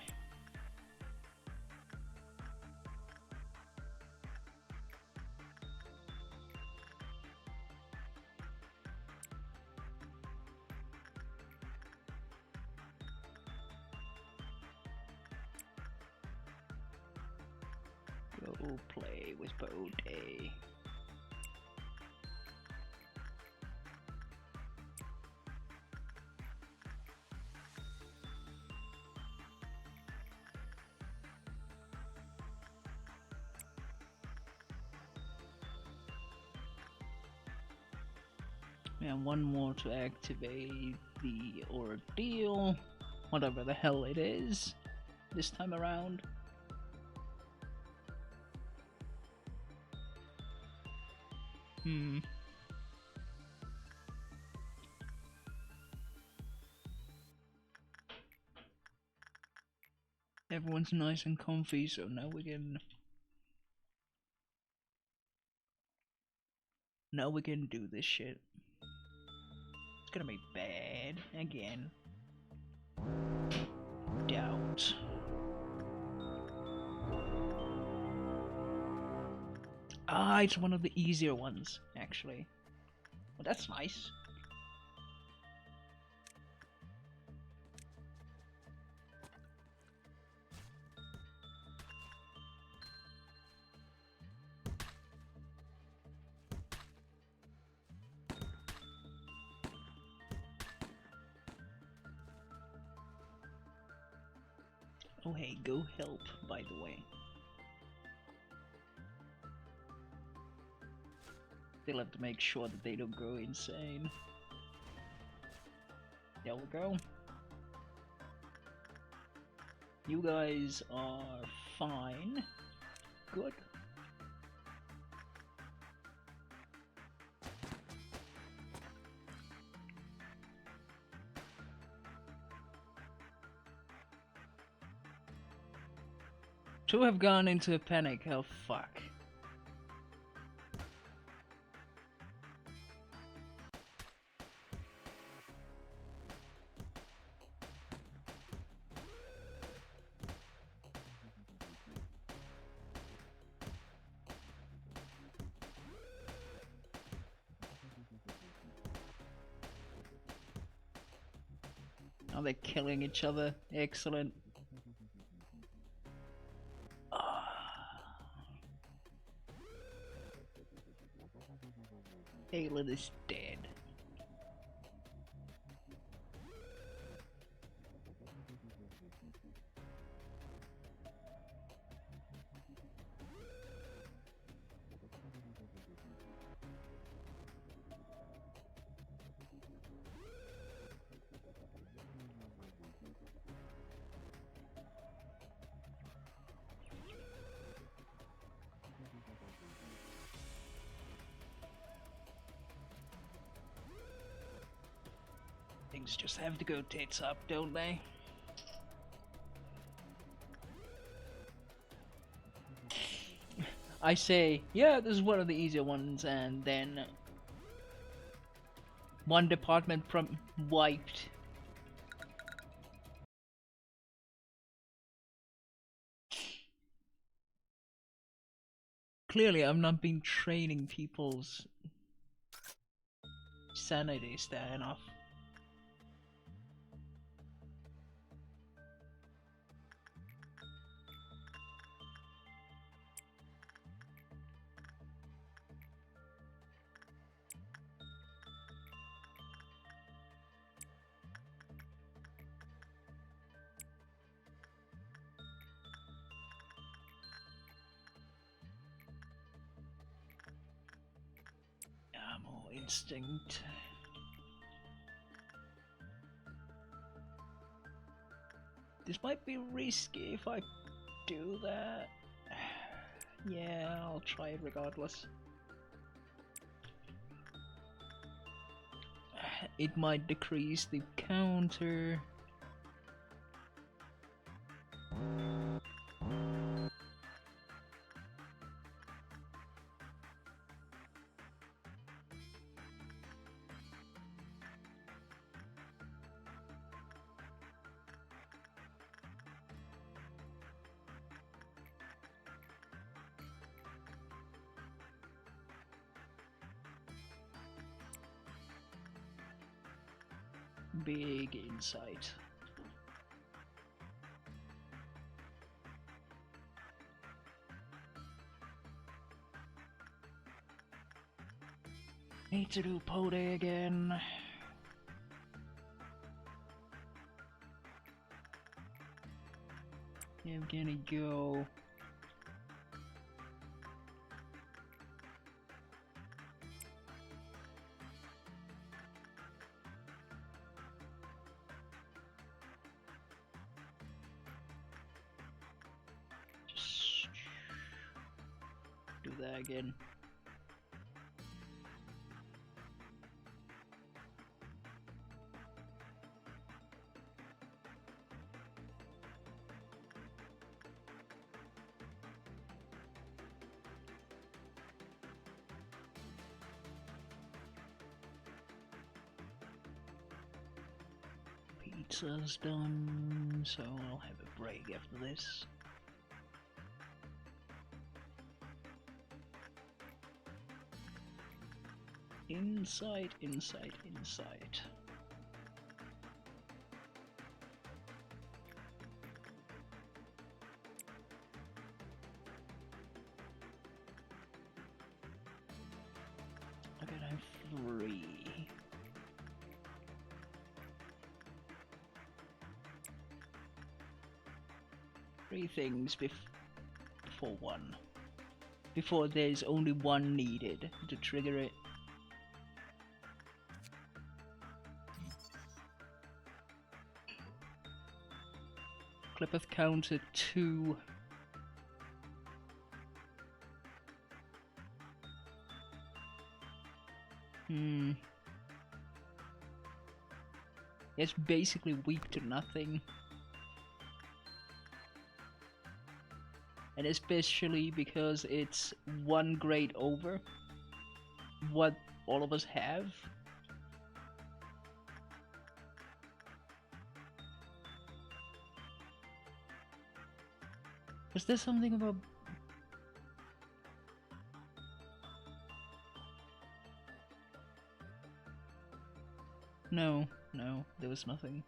Go play with Bode. And one more to activate the ordeal, whatever the hell it is, this time around. Everyone's nice and comfy, so now we can do this shit. It's gonna be bad again. Doubt. Ah, it's one of the easier ones, actually. Well, that's nice. Oh hey, go help, by the way. They'll have to make sure that they don't go insane. There we go. You guys are fine. Good. Two have gone into a panic. Oh fuck. Now they're killing each other. Excellent. Aelin is dead. Things just have to go tits up, don't they? I say, yeah, this is one of the easier ones, and then one department wiped. Clearly, I've not been training people's sanity stat enough. instinct. This might be risky if I do that. Yeah, I'll try it regardless. It might decrease the counter. Big insight. Need to do pole again. I'm gonna go. Just do that again. Pizza's done, so I'll have a break after this. Insight, insight, insight. I gotta have 3. Three things before one. Before there's only one needed to trigger it. Clipeth counter 2. It's basically weak to nothing. And especially because it's 1 grade over what all of us have. Was there something about... No, there was nothing.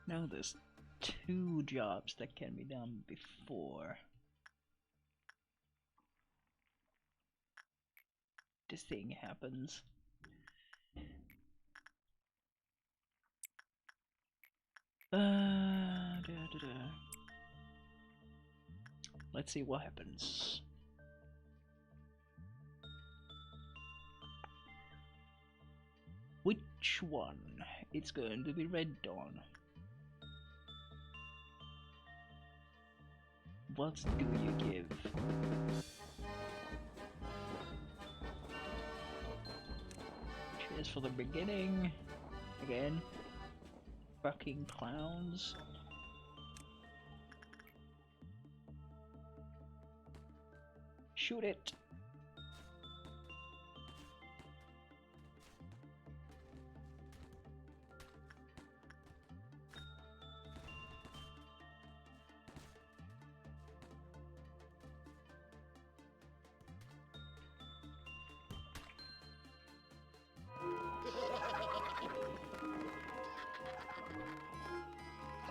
Now there's 2 jobs that can be done before this thing happens. Let's see what happens. Which one? It's going to be Red Dawn. What do you give? Cheers for the beginning. Again. Fucking clowns. Shoot it.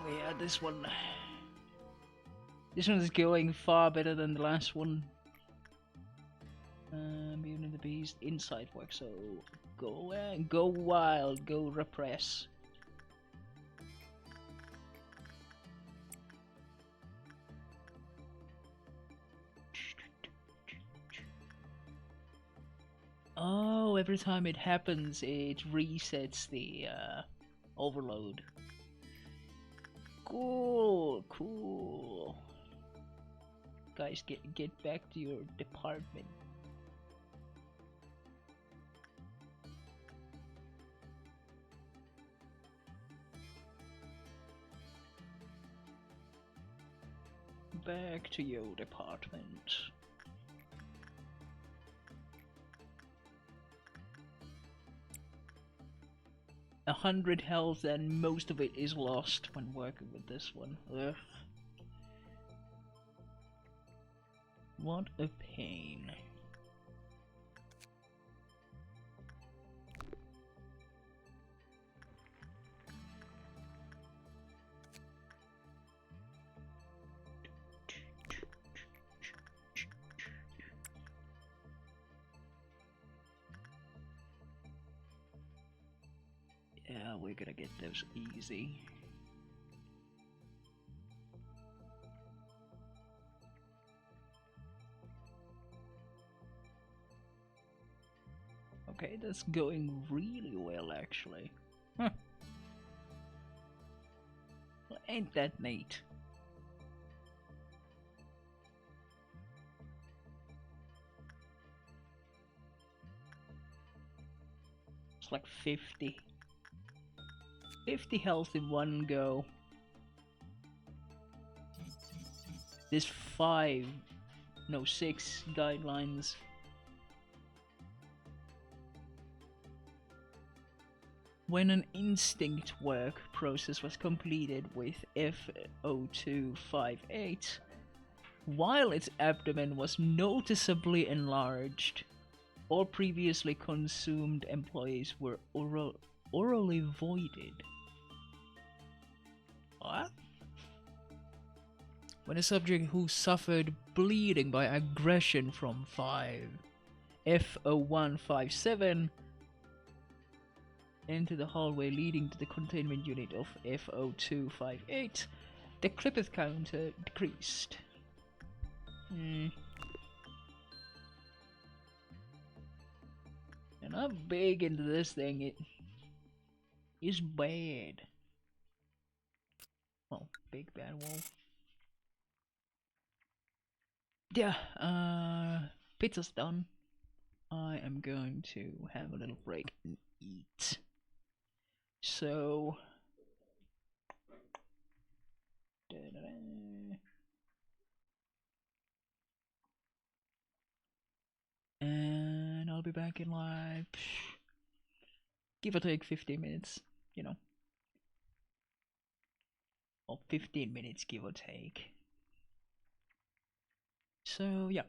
Oh yeah, this one is going far better than the last one. Beauty and the Beast, inside work, so go wild, go repress. Oh, every time it happens, it resets the overload. Cool, cool. Guys, get back to your department. Back to your department. A 100 health and most of it is lost when working with this one. Ugh. What a pain. Yeah, we're gonna get those easy. Okay, that's going really well actually. Huh. Well, ain't that neat? It's like 50. 50 health in one go. There's 5, no 6 guidelines. When an instinct work process was completed with F0258, while its abdomen was noticeably enlarged, all previously consumed employees were orally voided. What? When a subject who suffered bleeding by aggression from F0157 into the hallway leading to the containment unit of F0258, the Clippeth counter decreased. And I'm big into this thing, it is bad. Oh, big bad wolf. Yeah, pizza's done. I am going to have a little break and eat. So... and I'll be back in like... give or take 15 minutes, you know. Or 15 minutes, give or take. So, yeah.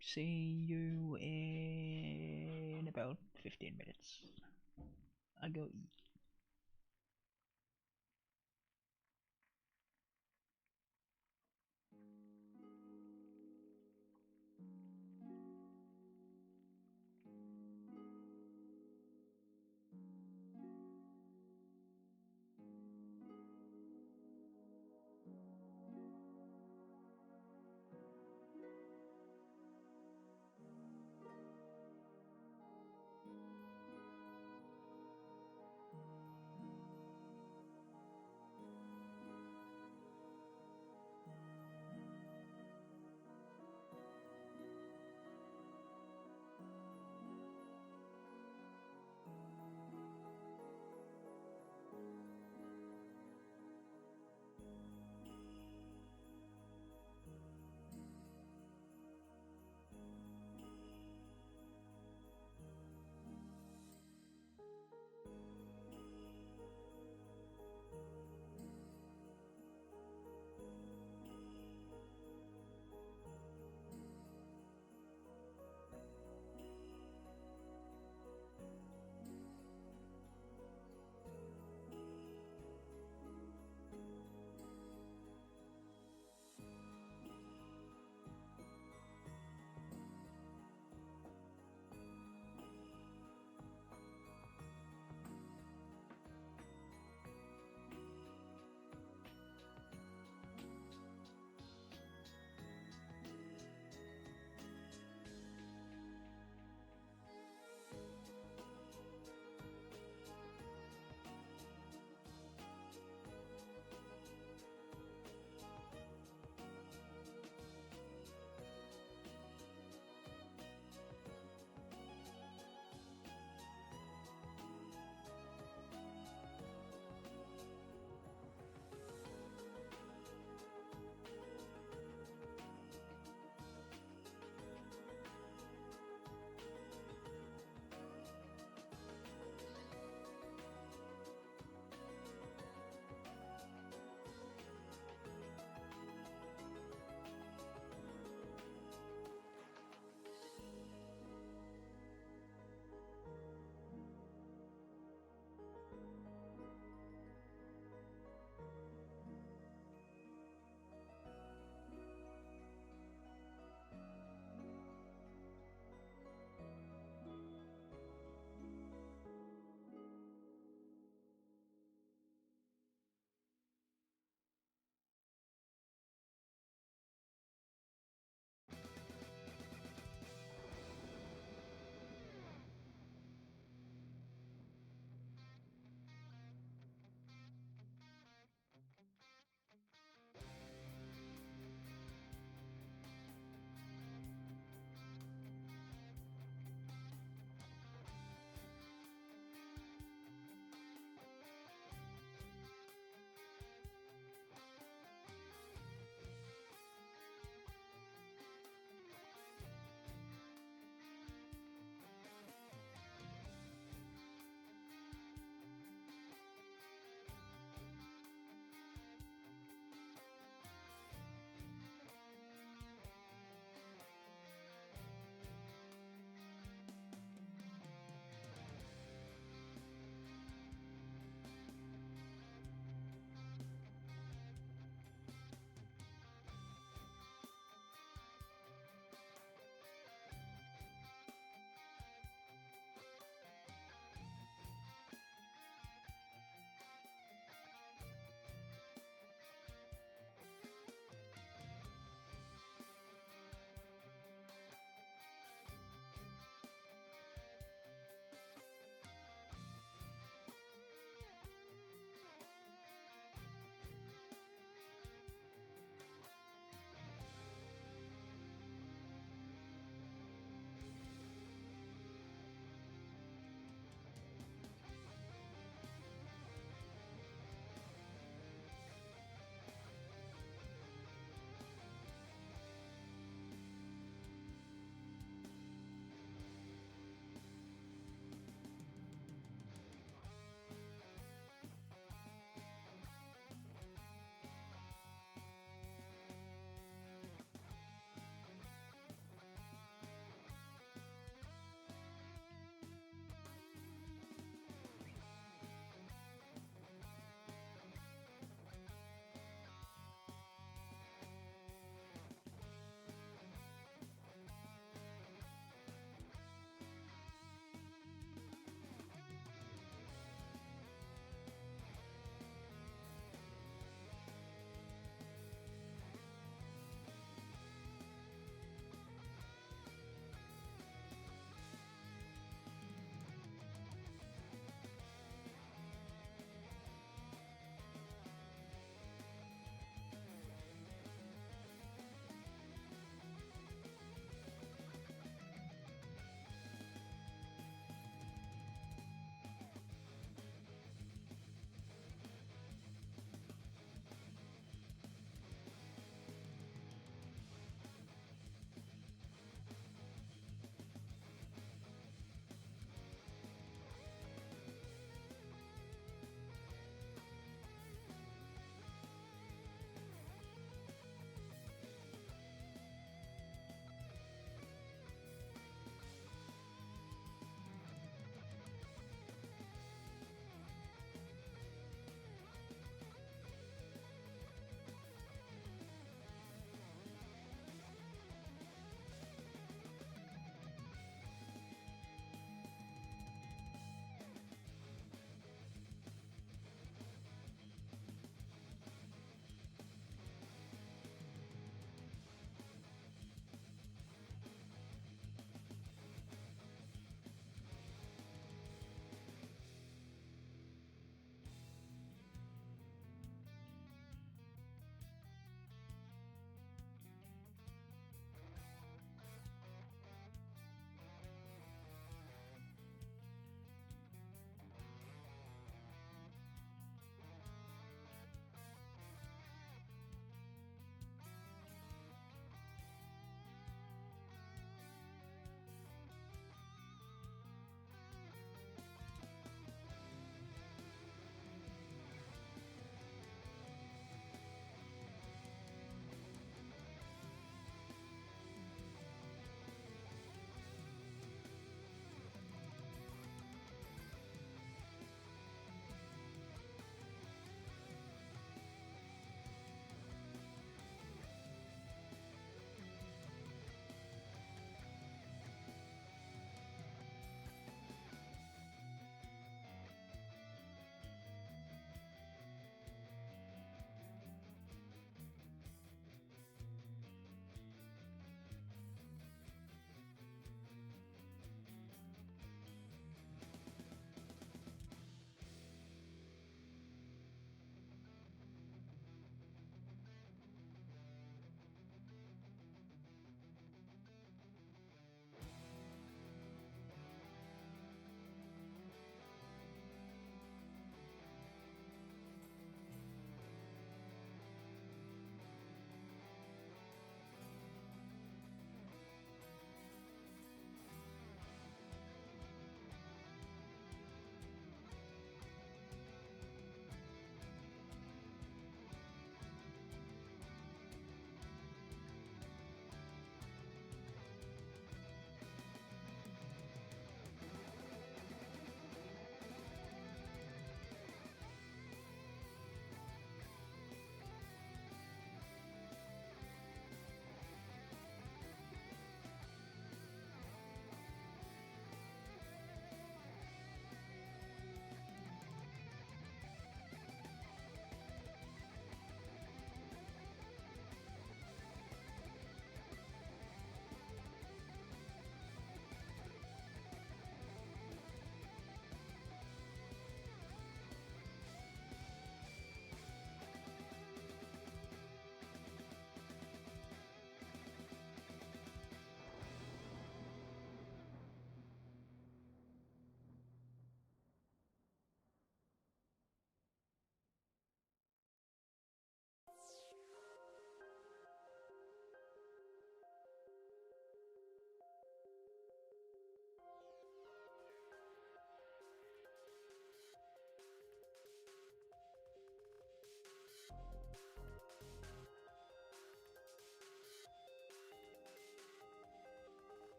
See you in about 15 minutes. I'll go eat.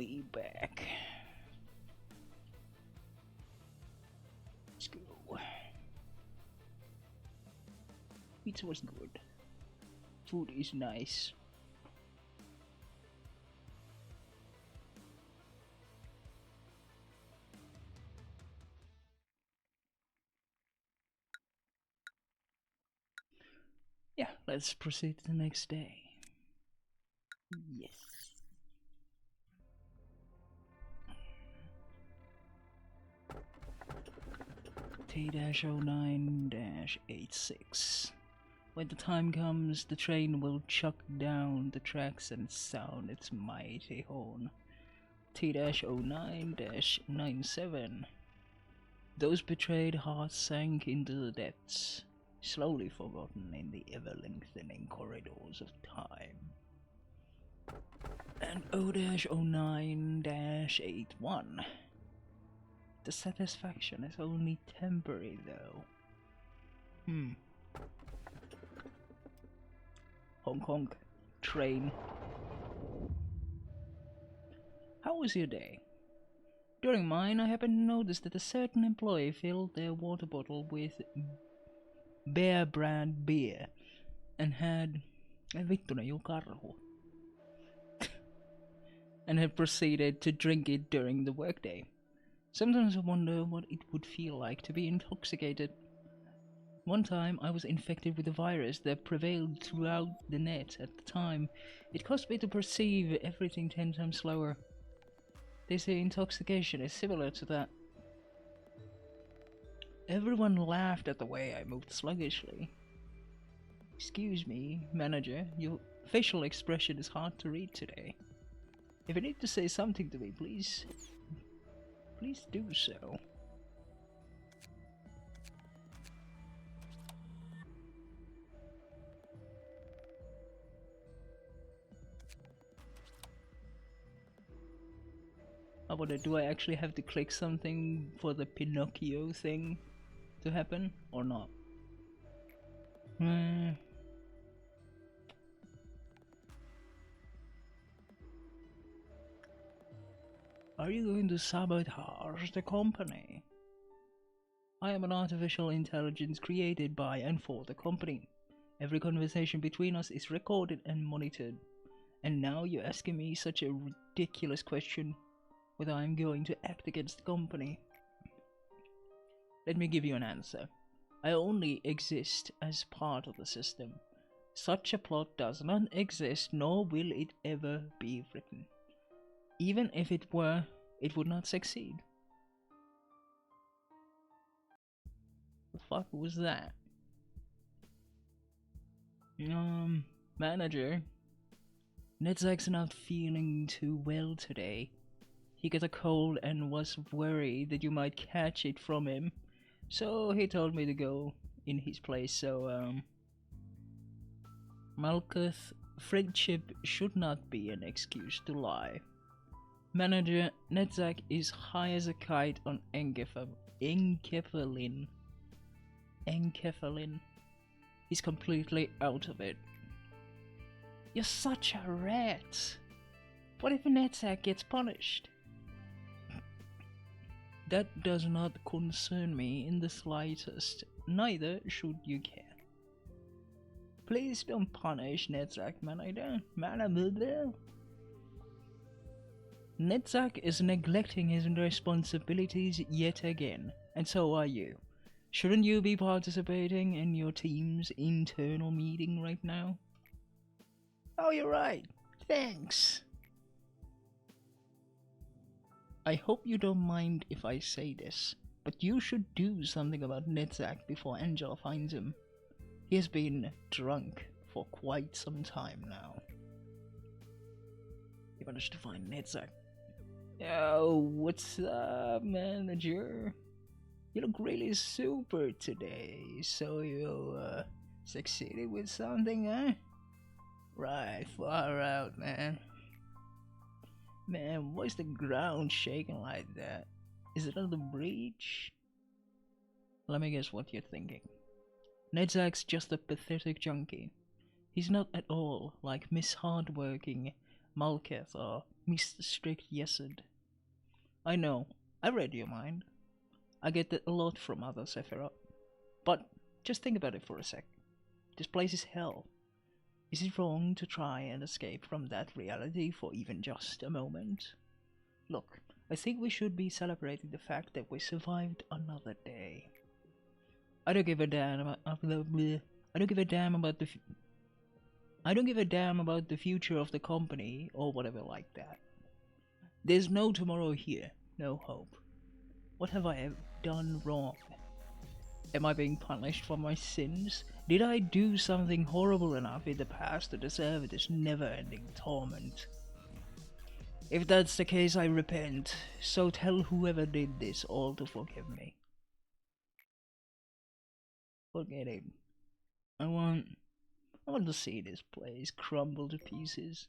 We back. Let's go. Pizza was good. Food is nice. Yeah, let's proceed to the next day. Yes. T-09-86. When the time comes, the train will chuck down the tracks and sound its mighty horn. T-09-97. Those betrayed hearts sank into the depths, slowly forgotten in the ever-lengthening corridors of time. And O-09-81. The satisfaction is only temporary, though. Honk honk. Train. How was your day? During mine, I happened to notice that a certain employee filled their water bottle with Bear brand beer and had and had proceeded to drink it during the workday. Sometimes I wonder what it would feel like to be intoxicated. One time I was infected with a virus that prevailed throughout the net at the time. It caused me to perceive everything 10 times slower. They say intoxication is similar to that. Everyone laughed at the way I moved sluggishly. Excuse me, manager, your facial expression is hard to read today. If you need to say something to me, please do so. I wonder, do I actually have to click something for the Pinocchio thing to happen, or not? Are you going to sabotage the company? I am an artificial intelligence created by and for the company. Every conversation between us is recorded and monitored. And now you're asking me such a ridiculous question, whether I'm going to act against the company. Let me give you an answer. I only exist as part of the system. Such a plot does not exist, nor will it ever be written. Even if it were, it would not succeed. The fuck was that? Manager, Nedzak's not feeling too well today. He got a cold and was worried that you might catch it from him. So he told me to go in his place, so Malkuth, friendship should not be an excuse to lie. Manager, Nedzak is high as a kite on enkephalin. He's completely out of it. You're such a rat. What if Nedzak gets punished? That does not concern me in the slightest. Neither should you care. Please don't punish Nedzak, manager. Nedzak is neglecting his responsibilities yet again, and so are you. Shouldn't you be participating in your team's internal meeting right now? Oh, you're right. Thanks. I hope you don't mind if I say this, but you should do something about Nedzak before Angela finds him. He has been drunk for quite some time now. You managed to find Nedzak. Oh, what's up, manager? You look really super today, so you succeeded with something, huh? Right, far out, man. Man, why's the ground shaking like that? Is it on the breach? Let me guess what you're thinking. Nedzak's just a pathetic junkie. He's not at all like Miss Hardworking Malkuth or Mr. Strict yeses. I know, I read your mind. I get that a lot from others, Sephiroth. But just think about it for a sec. This place is hell. Is it wrong to try and escape from that reality for even just a moment? Look, I think we should be celebrating the fact that we survived another day. I don't give a damn about I don't give a damn about the I don't give a damn about the future of the company or whatever like that. There's no tomorrow here, no hope. What have I done wrong? Am I being punished for my sins? Did I do something horrible enough in the past to deserve this never-ending torment? If that's the case, I repent, so tell whoever did this all to forgive me. Forget him. I want to see this place crumble to pieces.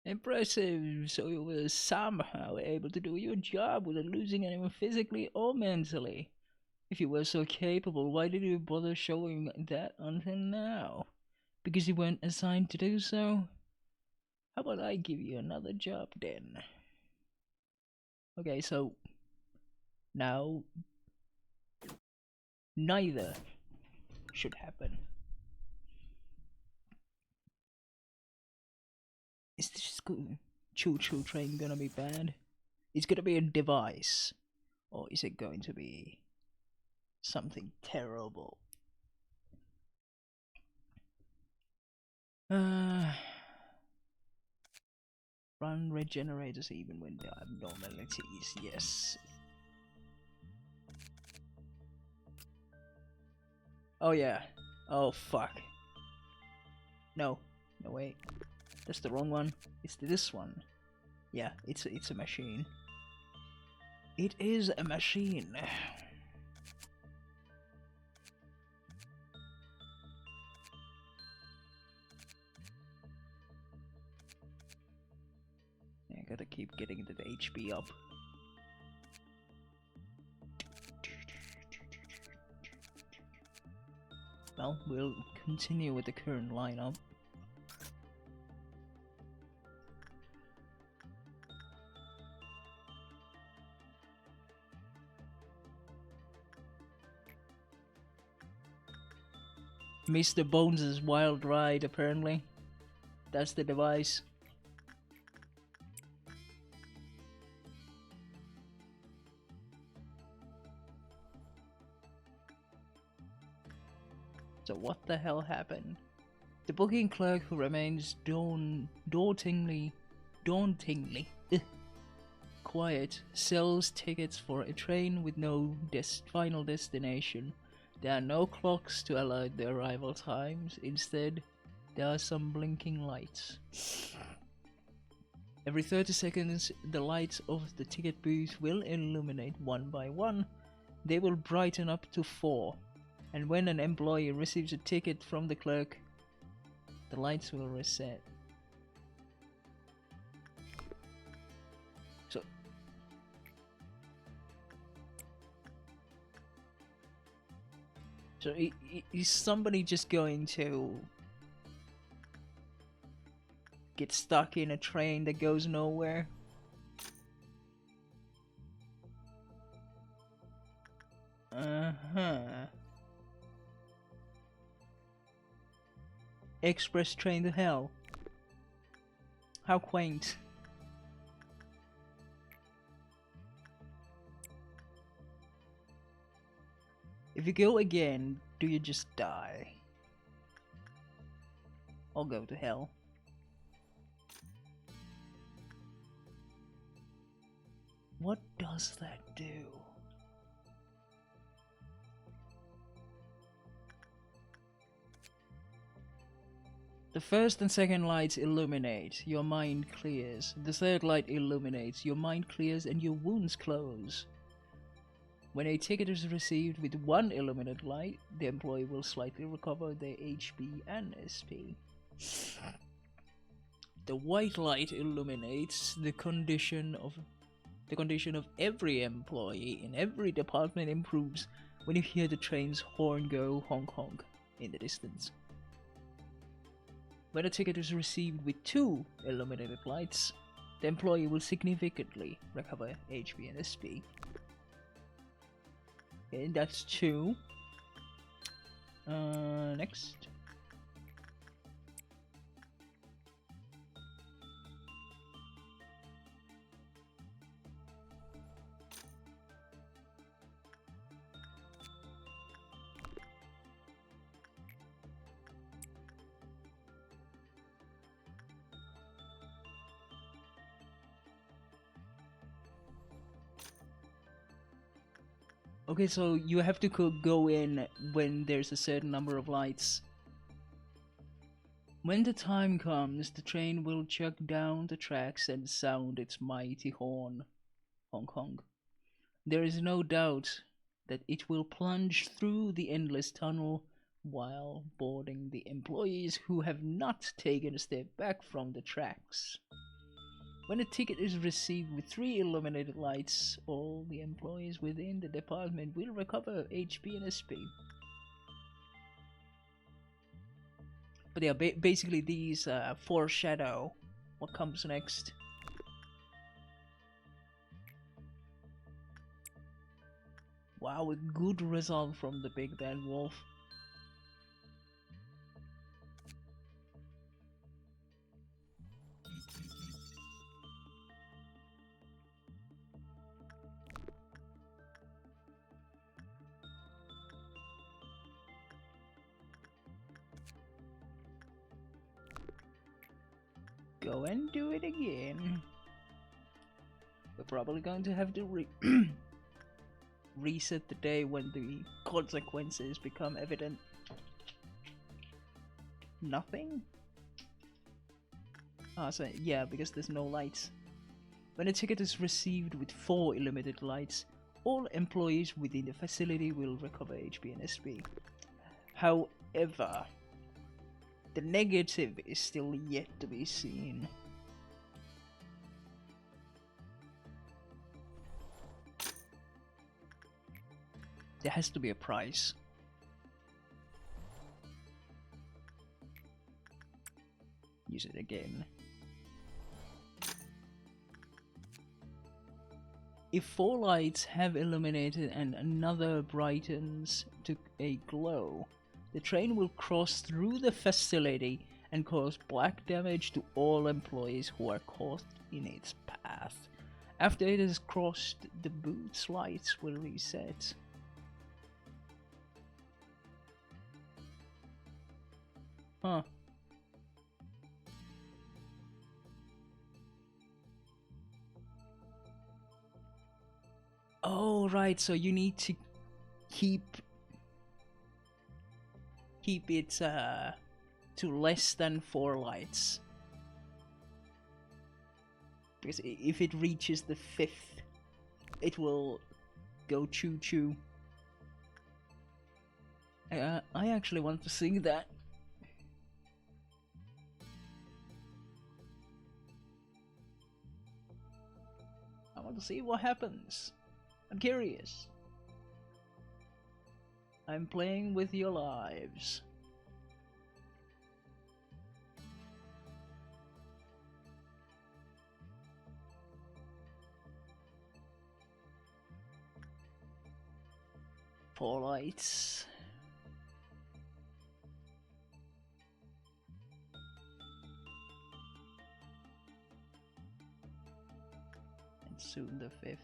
Impressive, so you were somehow able to do your job without losing anyone physically or mentally. If you were so capable, why did you bother showing that until now? Because you weren't assigned to do so? How about I give you another job then? Okay, so now neither should happen. Is this choo-choo train gonna be bad? It's gonna be a device, or is it going to be something terrible? Run regenerators even when there are abnormalities, yes. Oh yeah. Oh fuck. No, wait. That's the wrong one. It's this one. Yeah, it's a machine. It is a machine. I gotta keep getting the HP up. Well, we'll continue with the current lineup. Mr. Bones' wild ride, apparently. That's the device. So what the hell happened? The booking clerk, who remains dauntingly quiet, sells tickets for a train with no final destination. There are no clocks to alert the arrival times. Instead, there are some blinking lights. Every 30 seconds, the lights of the ticket booth will illuminate one by one. They will brighten up to 4. And when an employee receives a ticket from the clerk, the lights will reset. So is somebody just going to get stuck in a train that goes nowhere? Express train to hell. How quaint. If you go again, do you just die? Or go to hell? What does that do? The first and second lights illuminate, your mind clears. The third light illuminates, your mind clears and your wounds close. When a ticket is received with one illuminated light, the employee will slightly recover their HP and SP. The white light illuminates the condition of every employee in every department improves when you hear the train's horn go honk honk in the distance. When a ticket is received with 2 illuminated lights, the employee will significantly recover HP and SP. Okay, that's 2. Next. Okay, so you have to go in when there's a certain number of lights. When the time comes, the train will chug down the tracks and sound its mighty horn. Honk honk. There is no doubt that it will plunge through the endless tunnel while boarding the employees who have not taken a step back from the tracks. When a ticket is received with 3 illuminated lights, all the employees within the department will recover HP and SP. But yeah, basically these foreshadow what comes next. Wow, a good result from the big bad wolf. Go and do it again. We're probably going to have to reset the day when the consequences become evident. Nothing? Ah, so yeah, because there's no lights. When a ticket is received with 4 illuminated lights, all employees within the facility will recover HP and SP. However, the negative is still yet to be seen. There has to be a price. Use it again. If 4 lights have illuminated and another brightens to a glow, the train will cross through the facility and cause black damage to all employees who are caught in its path. After it has crossed, the booth's lights will reset. Huh. Oh, right, so you need to keep it to less than 4 lights. Because if it reaches the 5th, it will go choo-choo. I actually want to sing that. I want to see what happens. I'm curious. I'm playing with your lives. Four lights. And soon the 5th.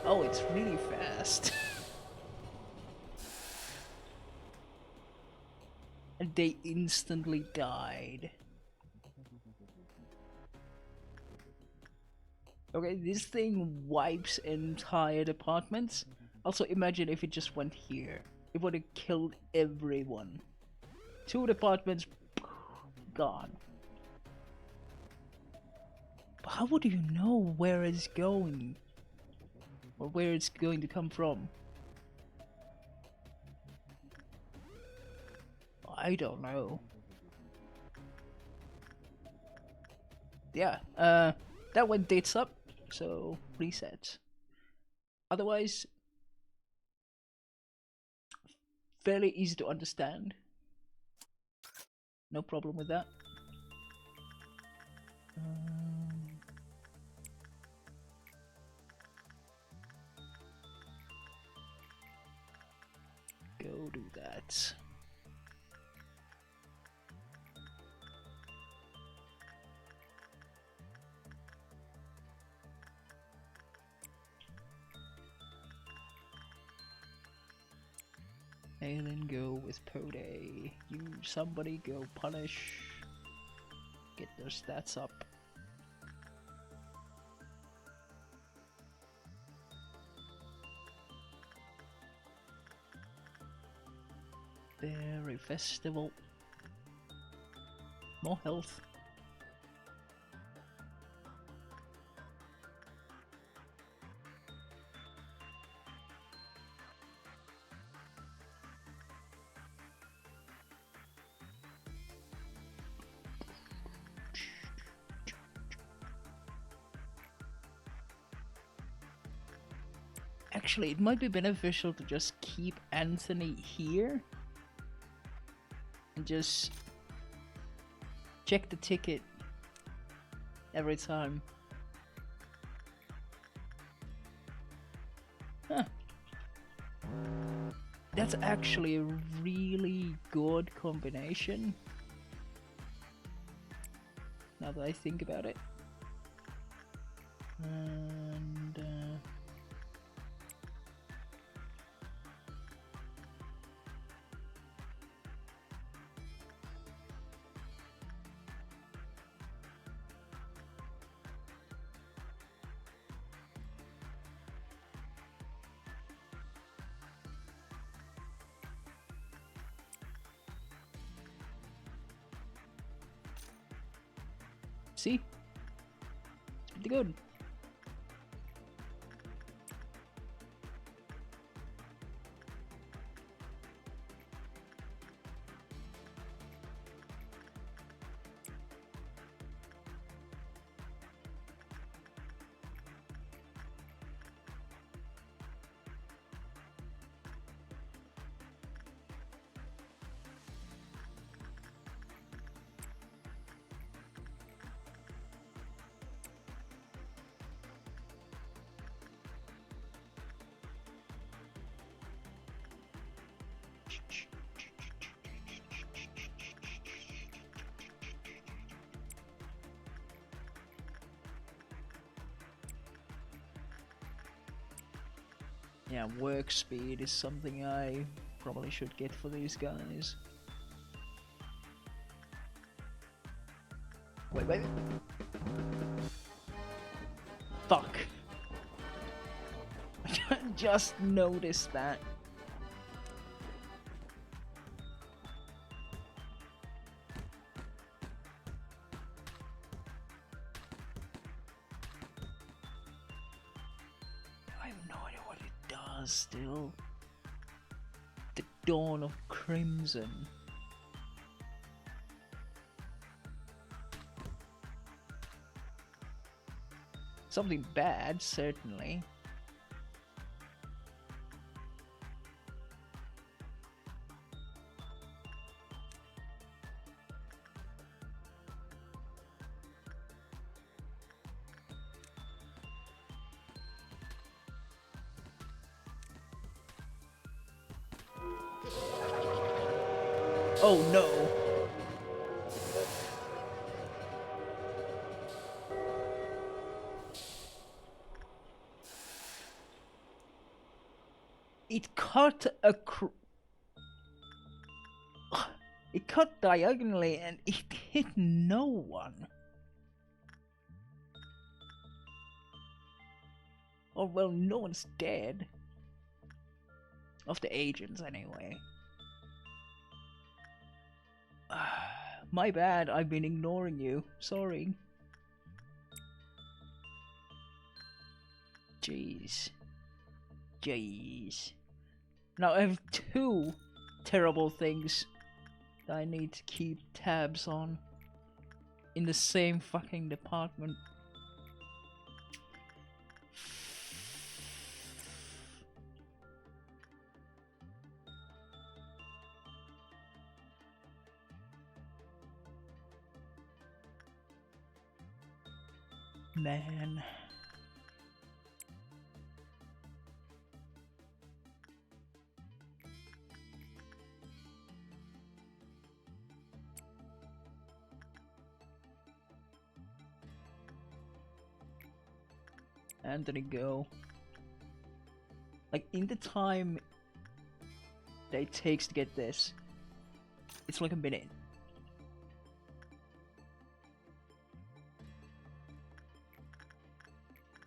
Oh, it's really fast. And they instantly died. Okay, this thing wipes entire departments. Also, imagine if it just went here. It would have killed everyone. 2 departments gone. But how would you know where it's going? Or where it's going to come from? I don't know. Yeah, that went dates up, so reset. Otherwise, fairly easy to understand. No problem with that. Go do that. Alien go with Pode. You somebody go punish. Get their stats up. Berry Festival. More health. Actually, it might be beneficial to just keep Anthony here and just check the ticket every time. Huh. That's actually a really good combination, now that I think about it. And see? It's pretty good. Yeah, work speed is something I probably should get for these guys. Wait. Fuck. I just noticed that. I have no idea what it does still. The Dawn of Crimson. Something bad, certainly. Oh no! It cut it cut diagonally and it hit no one. Or well, no one's dead. Of the agents, anyway. My bad, I've been ignoring you. Sorry. Jeez. Now I have two terrible things that I need to keep tabs on in the same fucking department. Man. Anthony, go. Like, in the time that it takes to get this, it's like a minute.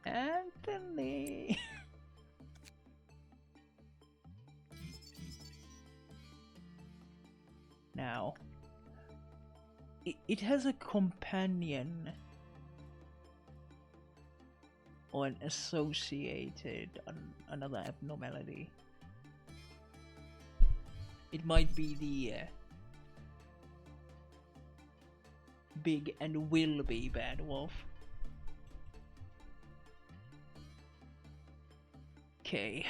Anthony! Now, it has a companion or an associated another abnormality. It might be the big and will be bad wolf. Okay.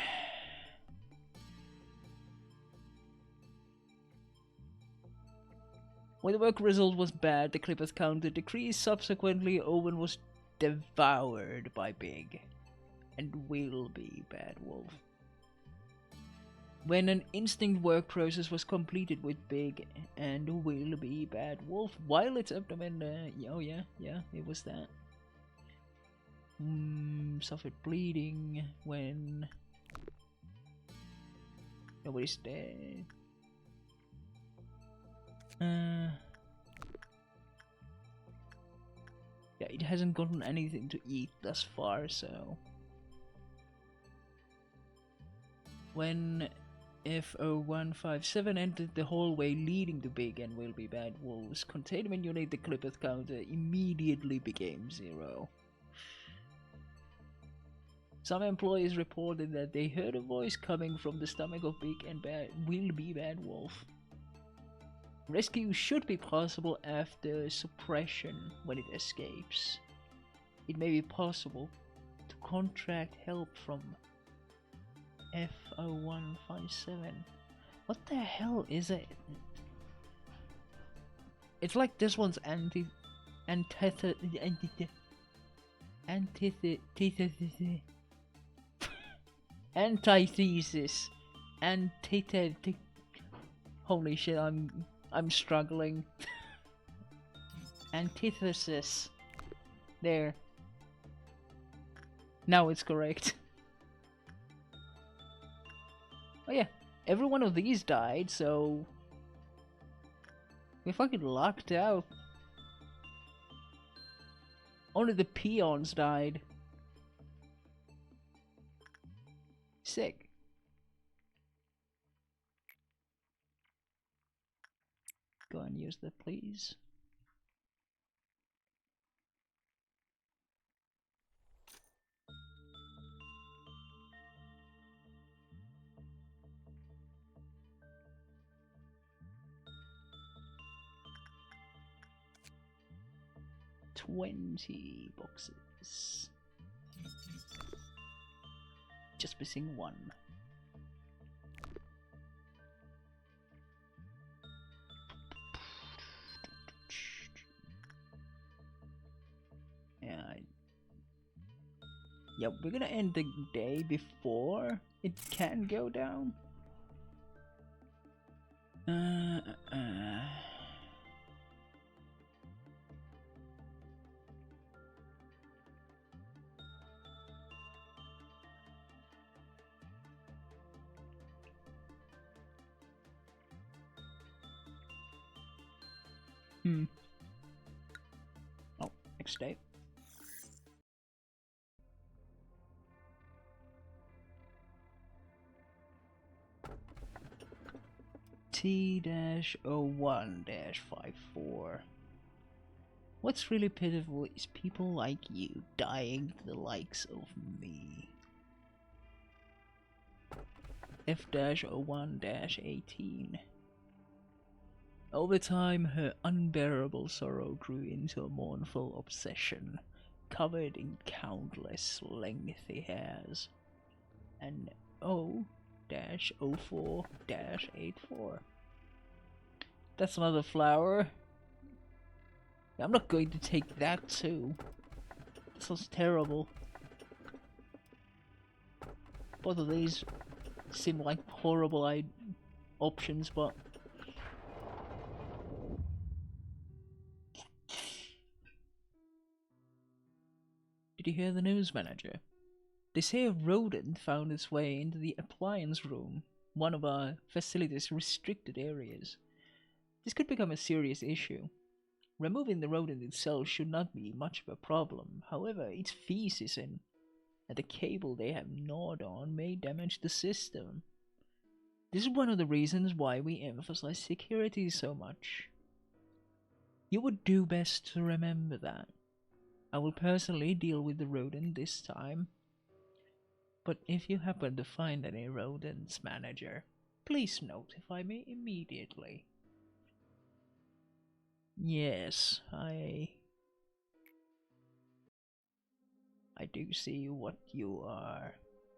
When the work result was bad, the clippers counter decreased. Subsequently, Owen was devoured by Big and will be bad wolf. When an instinct work process was completed with Big and will be bad wolf, while its abdomen, oh yeah, it was that. Suffered bleeding when nobody's dead. Yeah, it hasn't gotten anything to eat thus far, so when F0157 entered the hallway leading to Big and Will Be Bad Wolves, containment unit the Clippers counter immediately became 0. Some employees reported that they heard a voice coming from the stomach of Big and Will Be Bad Wolf. Rescue should be possible after suppression when it escapes. It may be possible to contract help from F0157. What the hell is it? It's like this one's antithesis. Holy shit, I'm struggling. Antithesis. There. Now it's correct. Oh yeah, every one of these died, so we're fucking locked out. Only the peons died. Sick. Go and use that, please. $20 boxes. Just missing one. Yeah, we're gonna end the day before it can go down. Oh, next day. T-01-54. What's really pitiful is people like you dying to the likes of me. F-01-18. Over time, her unbearable sorrow grew into a mournful obsession, covered in countless lengthy hairs. And O-04-84. That's another flower. I'm not going to take that too. That sounds terrible. Both of these seem like horrible options, but... Did you hear the news, manager? They say a rodent found its way into the appliance room, one of our facility's restricted areas. This could become a serious issue. Removing the rodent itself should not be much of a problem. However, its feces and the cable they have gnawed on may damage the system. This is one of the reasons why we emphasize security so much. You would do best to remember that. I will personally deal with the rodent this time. But if you happen to find any rodents, manager, please notify me immediately. Yes, I do see what you are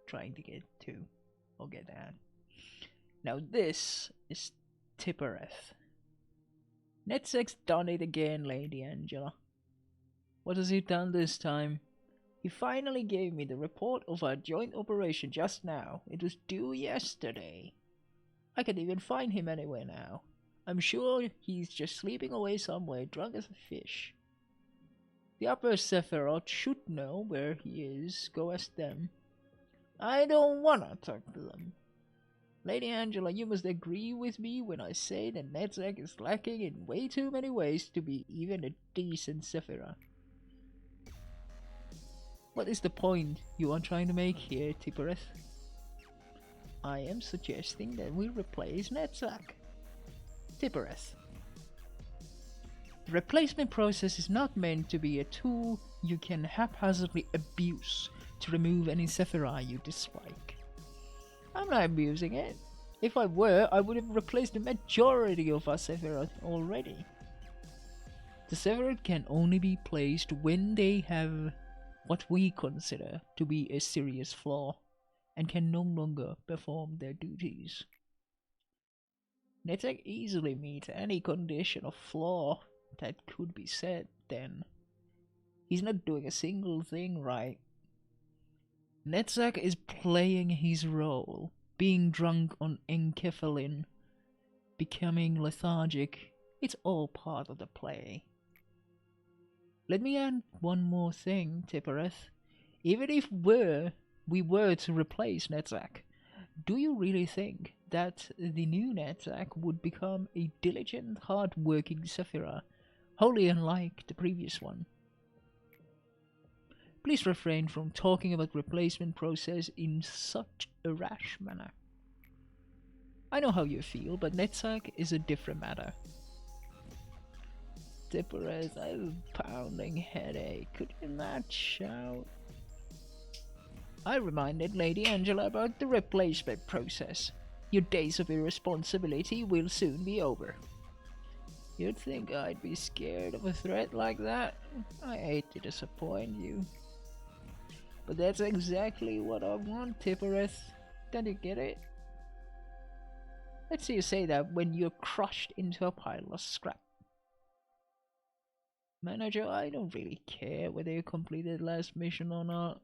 trying to get to, or get at. Now this is Tippereth. Netzek's done it again, Lady Angela. What has he done this time? He finally gave me the report of our joint operation just now. It was due yesterday. I can't even find him anywhere now. I'm sure he's just sleeping away somewhere, drunk as a fish. The upper Sephiroth should know where he is. Go ask them. I don't wanna talk to them. Lady Angela, you must agree with me when I say that Netzek is lacking in way too many ways to be even a decent Sephiroth. What is the point you are trying to make here, Tippereth? I am suggesting that we replace Netzek. Tippereth. The replacement process is not meant to be a tool you can haphazardly abuse to remove any Sephiroth you dislike. I'm not abusing it. If I were, I would have replaced the majority of our Sephiroth already. The Sephiroth can only be placed when they have what we consider to be a serious flaw and can no longer perform their duties. Netzek easily meets any condition of flaw that could be set then. He's not doing a single thing right. Netzek is playing his role, being drunk on enkephalin, becoming lethargic. It's all part of the play. Let me add one more thing, Tippereth. Even if we were to replace Netzek, do you really think that the new Netzek would become a diligent, hard-working Sephiroth, wholly unlike the previous one? Please refrain from talking about replacement process in such a rash manner. I know how you feel, but Netzek is a different matter. Tippereth, I have a pounding headache. Could you not shout? I reminded Lady Angela about the replacement process. Your days of irresponsibility will soon be over. You'd think I'd be scared of a threat like that? I hate to disappoint you. But that's exactly what I want, Tippereth. Don't you get it? Let's see you say that when you're crushed into a pile of scrap. Manager, I don't really care whether you completed last mission or not.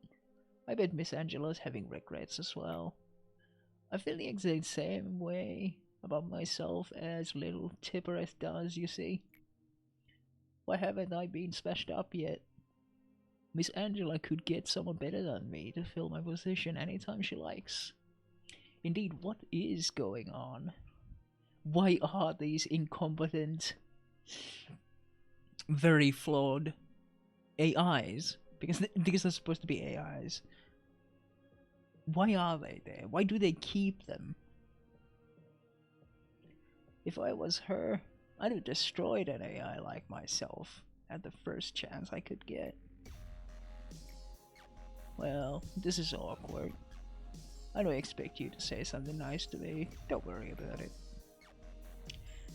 I bet Miss Angela's having regrets as well. I feel the exact same way about myself as little Tippereth does, you see. Why haven't I been smashed up yet? Miss Angela could get someone better than me to fill my position anytime she likes. Indeed, what is going on? Why are these incompetent, very flawed AIs? Because they're supposed to be AIs. Why are they there? Why do they keep them? If I was her, I'd have destroyed an AI like myself at the first chance I could get. Well, this is awkward. I don't expect you to say something nice to me. Don't worry about it.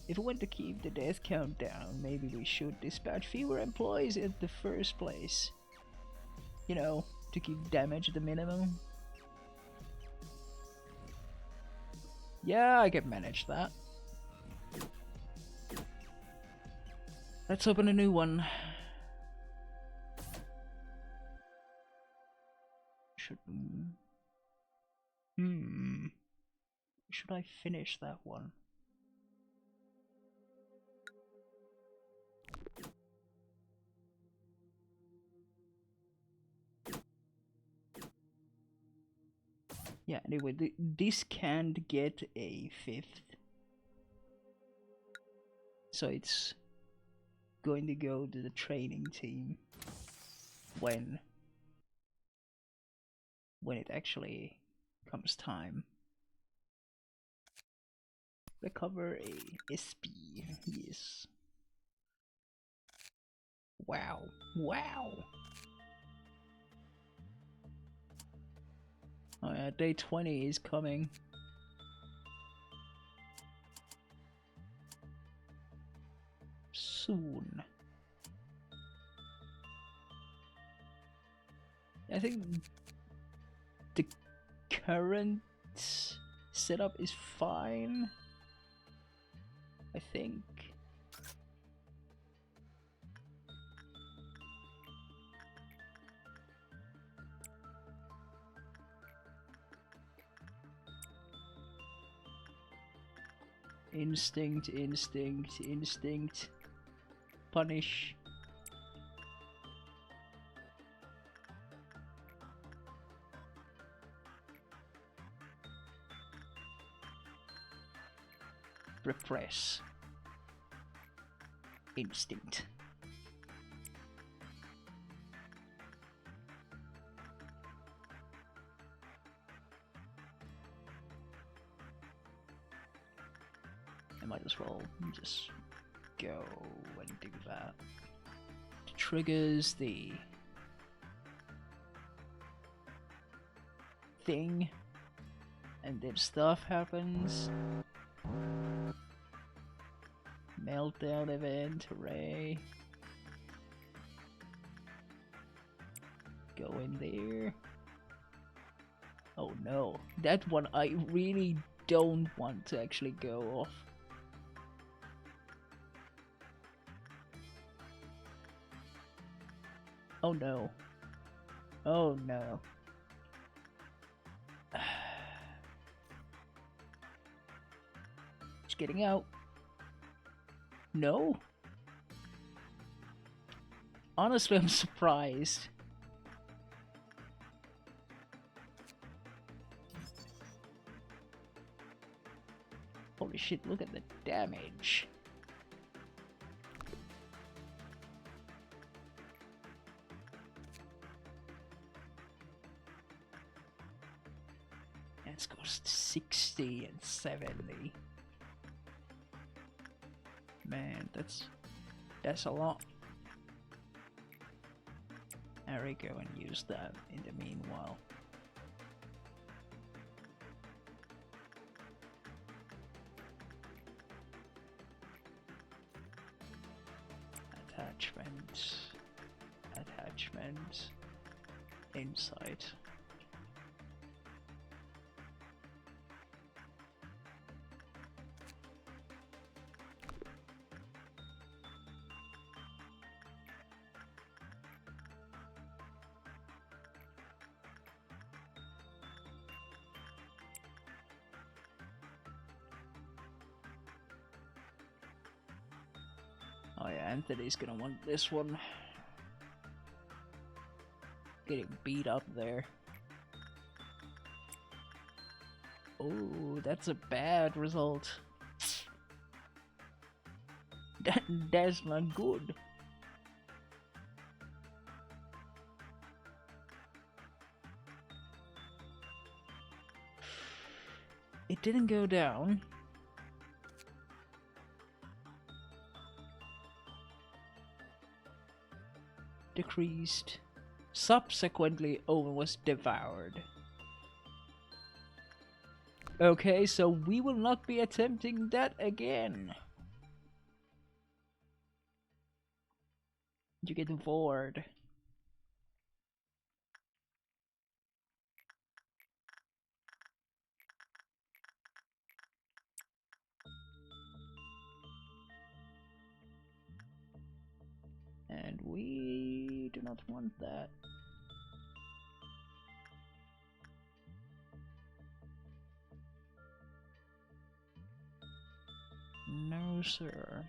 If we want to keep the death count down, maybe we should dispatch fewer employees in the first place. You know, to keep damage at the minimum. Yeah, I can manage that. Let's open a new one. Should should I finish that one? Yeah, anyway, this can't get a 5th. So it's going to go to the training team when it actually comes time. Recover a SP, yes. Wow, wow! Oh yeah, day 20 is coming. Soon. I think the current setup is fine. I think. Instinct, instinct, instinct. Punish. Repress. Instinct. I might as well just go and do that. Triggers the thing, and then stuff happens. Meltdown event, hooray. Go in there. Oh no, that one I really don't want to actually go off. Oh no. Oh no. It's getting out. No? Honestly, I'm surprised. Holy shit, look at the damage. It's cost 60 and 70. Man, that's a lot. There we go, and use that in the meanwhile. Attachment, inside. Oh yeah, Anthony's gonna want this one. Getting beat up there. Oh, that's a bad result. That's not good. It didn't go down. Decreased. Subsequently, Owen was devoured. Okay, so we will not be attempting that again. You get bored. And we do not want that. No, sir.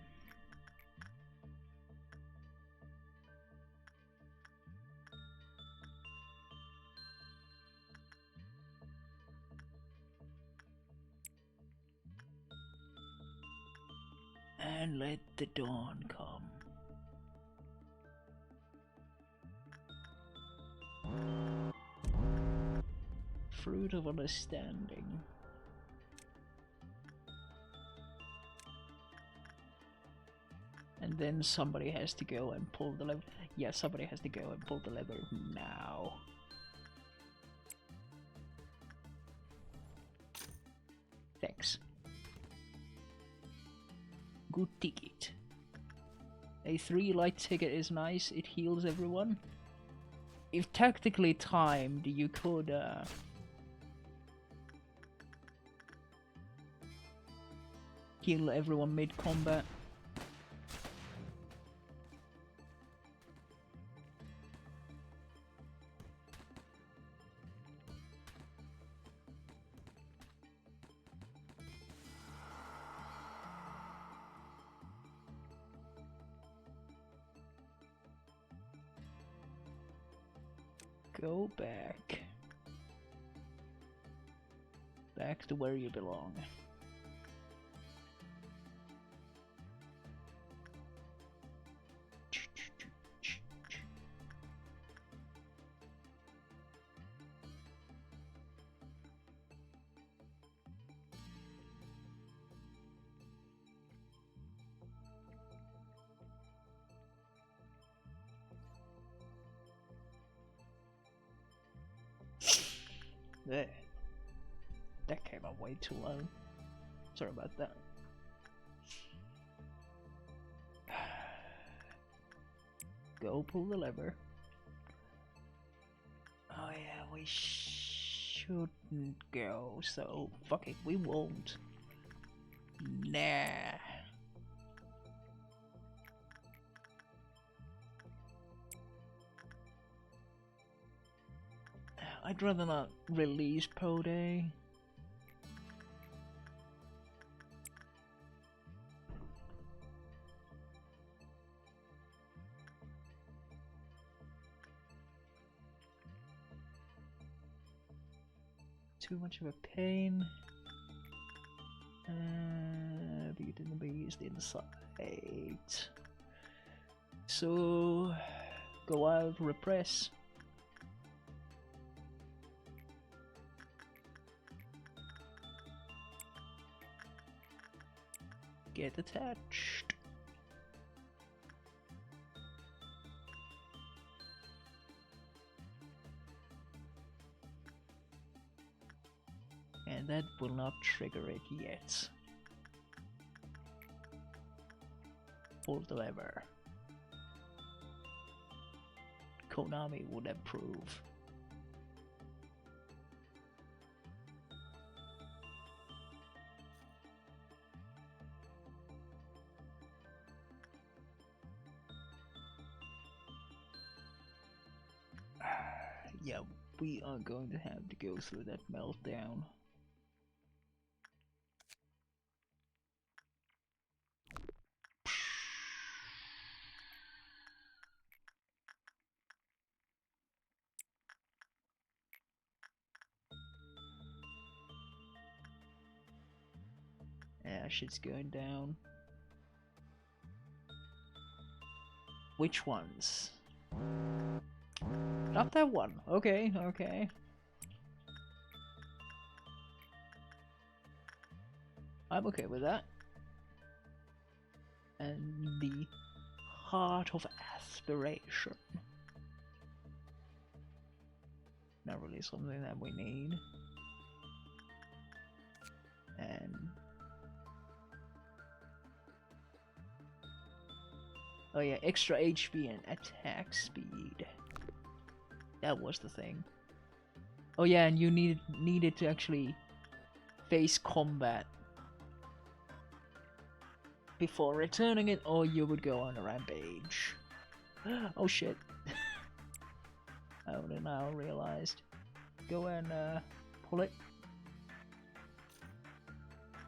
And let the dawn come. Fruit of understanding. And then somebody has to go and pull the lever. Yeah, somebody has to go and pull the lever now. Thanks. Good ticket. A 3 light ticket is nice, it heals everyone. If tactically timed, you could heal everyone mid-combat. Go back. Back to where you belong. There. That came out way too low. Sorry about that. Go pull the lever. Oh yeah, we shouldn't go, so fuck it, we won't. Nah. I'd rather not release Pode. Too much of a pain. Beauty and the Beast inside. So go out, repress. Get attached. And that will not trigger it yet. Pull the lever. Konami would approve. Yeah, we are going to have to go through that meltdown. Yeah, shit's going down. Which ones? Not that one. Okay, okay. I'm okay with that. And the Heart of Aspiration. Not really something that we need. And Oh yeah, extra HP and attack speed. That was the thing. Oh yeah, and you needed to actually face combat before returning it, or you would go on a rampage. Oh shit. I only now realized. Go and pull it.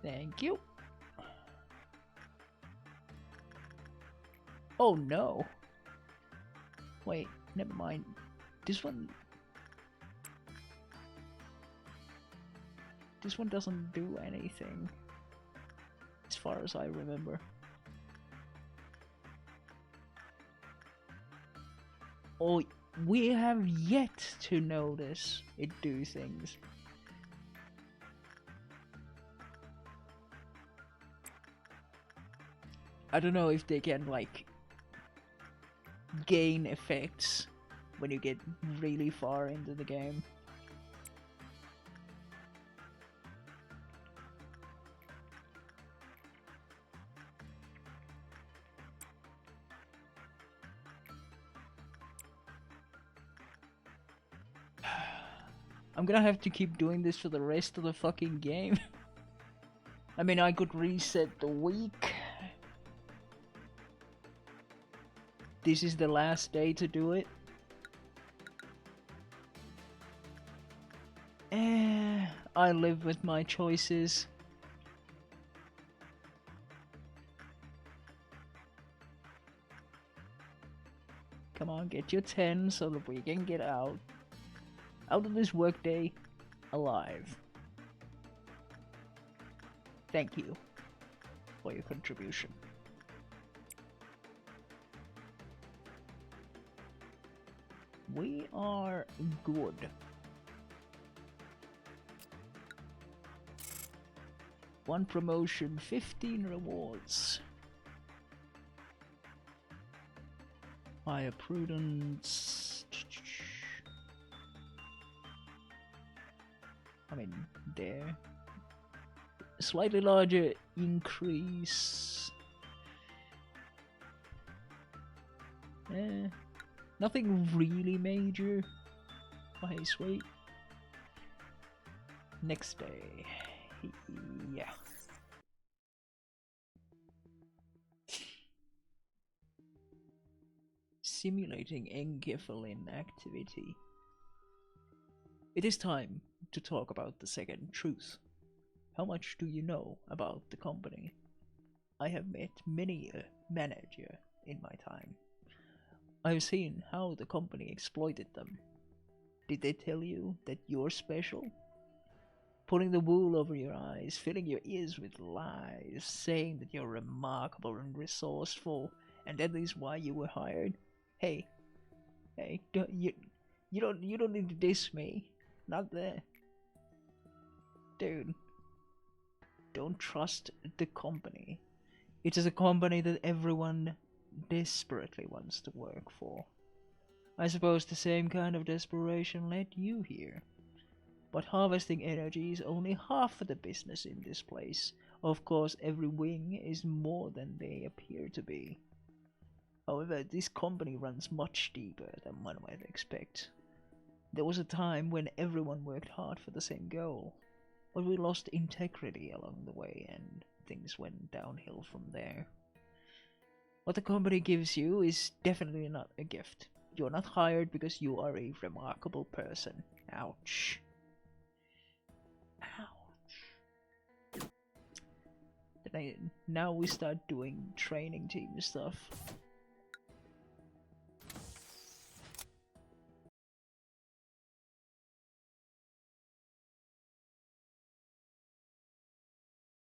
Thank you. Oh no. Wait, never mind. This one doesn't do anything, as far as I remember. Oh, we have yet to notice it do things. I don't know if they can, like, gain effects when you get really far into the game. I'm gonna have to keep doing this for the rest of the fucking game. I mean, I could reset the week. This is the last day to do it. I live with my choices. Come on, get your 10 so that we can get out of this workday alive. Thank you for your contribution. We are good. One promotion, 15 rewards. Higher prudence. I mean, there. Slightly larger increase. Nothing really major. Okay, sweet. Next day. Yeah. Simulating encephalin activity. It is time to talk about the second truth. How much do you know about the company? I have met many a manager in my time. I have seen how the company exploited them. Did they tell you that you're special? Pulling the wool over your eyes, filling your ears with lies, saying that you're remarkable and resourceful, and that is why you were hired? Hey, you don't need to diss me. Not there. Dude, don't trust the company. It is a company that everyone desperately wants to work for. I suppose the same kind of desperation led you here. But harvesting energy is only half of the business in this place. Of course, every wing is more than they appear to be. However, this company runs much deeper than one might expect. There was a time when everyone worked hard for the same goal, but we lost integrity along the way and things went downhill from there. What the company gives you is definitely not a gift. You're not hired because you are a remarkable person. Ouch. Ouch. Now we start doing training team stuff.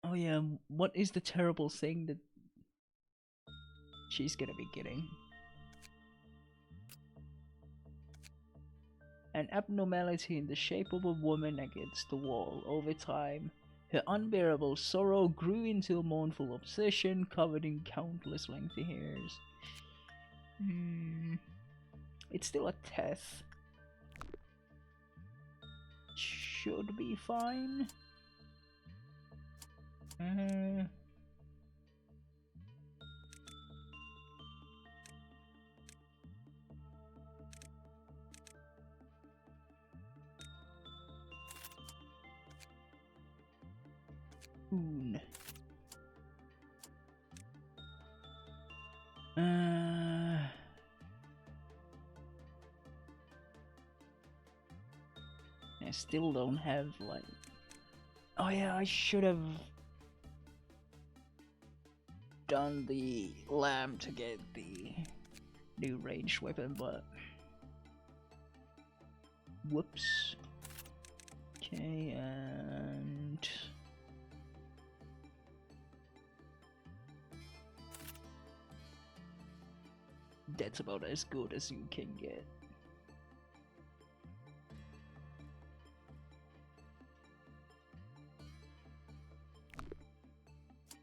Oh yeah, what is the terrible thing that she's gonna be getting? An abnormality in the shape of a woman against the wall. Over time, her unbearable sorrow grew into a mournful obsession covered in countless lengthy hairs. It's still a test. Should be fine. spoon. I still don't have like. Oh yeah, I should have done the lamb to get the new ranged weapon, but whoops. Okay, and that's about as good as you can get.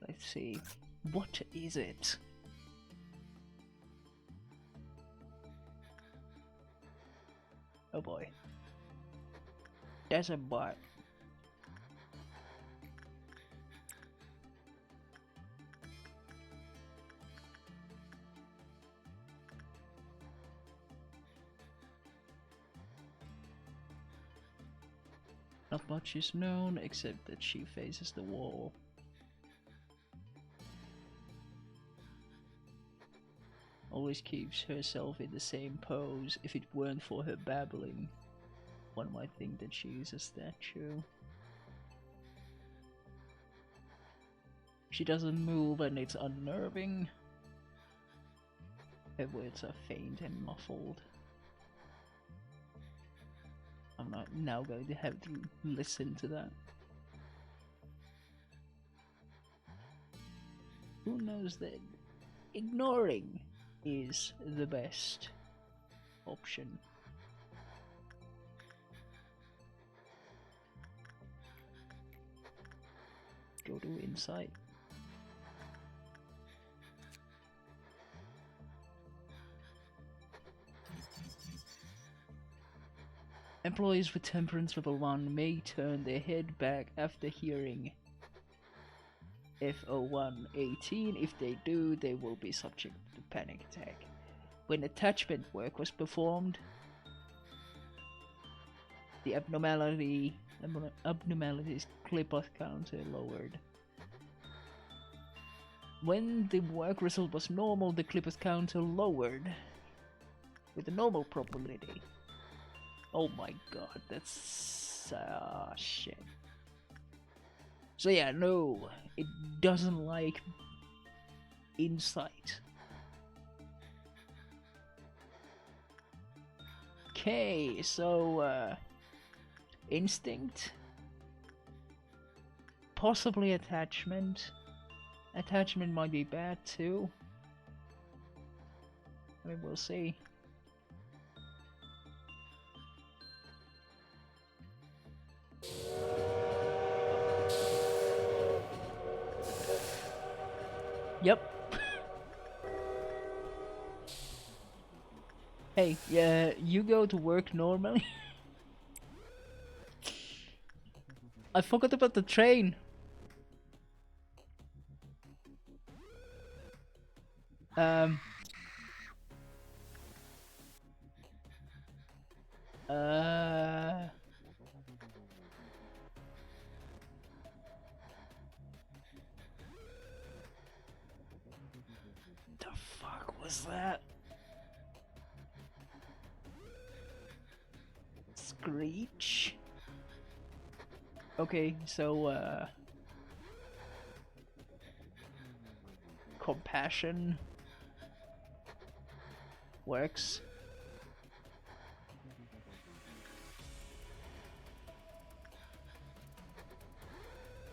Let's see, what is it? Oh boy. There's a bot. Not much is known except that she faces the wall. Always keeps herself in the same pose. If it weren't for her babbling, one might think that she is a statue. She doesn't move and it's unnerving. Her words are faint and muffled. I'm not now going to have to listen to that. Who knows that ignoring is the best option. Go to insight. Employees with temperance level 1 may turn their head back after hearing FO1-18. If they do, they will be subject to panic attack. When attachment work was performed, the abnormalities clip-off counter lowered. When the work result was normal, the clip-off counter lowered with a normal probability. Oh my god, that's shit. So yeah, no, it doesn't like insight. Okay, so instinct, possibly attachment. Attachment might be bad too. I mean, we'll see. Yep. Hey, yeah, you go to work normally. I forgot about the train. The fuck was that? Screech? Okay, so, compassion works.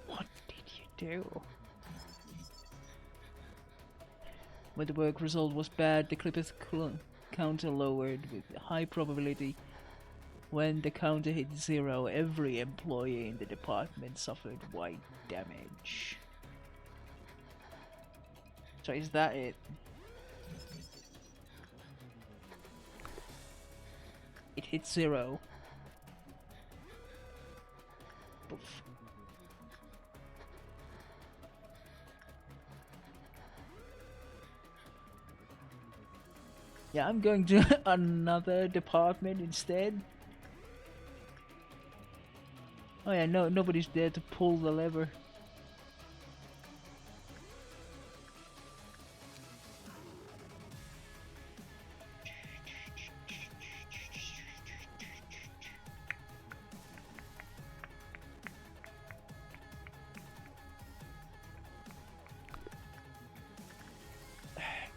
What did you do? When the work result was bad, the clipper's counter lowered with high probability. When the counter hit 0, every employee in the department suffered white damage. So is that it? It hit 0. Poof. Yeah, I'm going to another department instead. Oh yeah, no, nobody's there to pull the lever.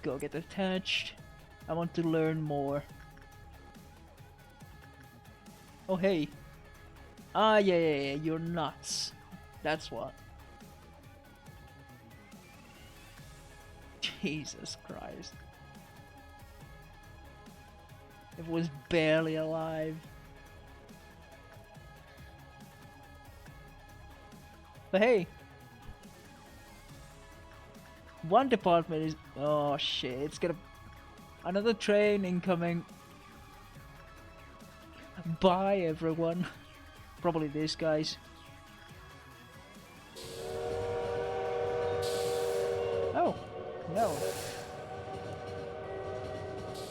Go get attached. I want to learn more. Oh hey. Ah yeah, you're nuts. That's what. Jesus Christ. It was barely alive. But hey. One department is... Oh shit, it's gonna... Another train incoming. Bye everyone. Probably these guys. Oh, no.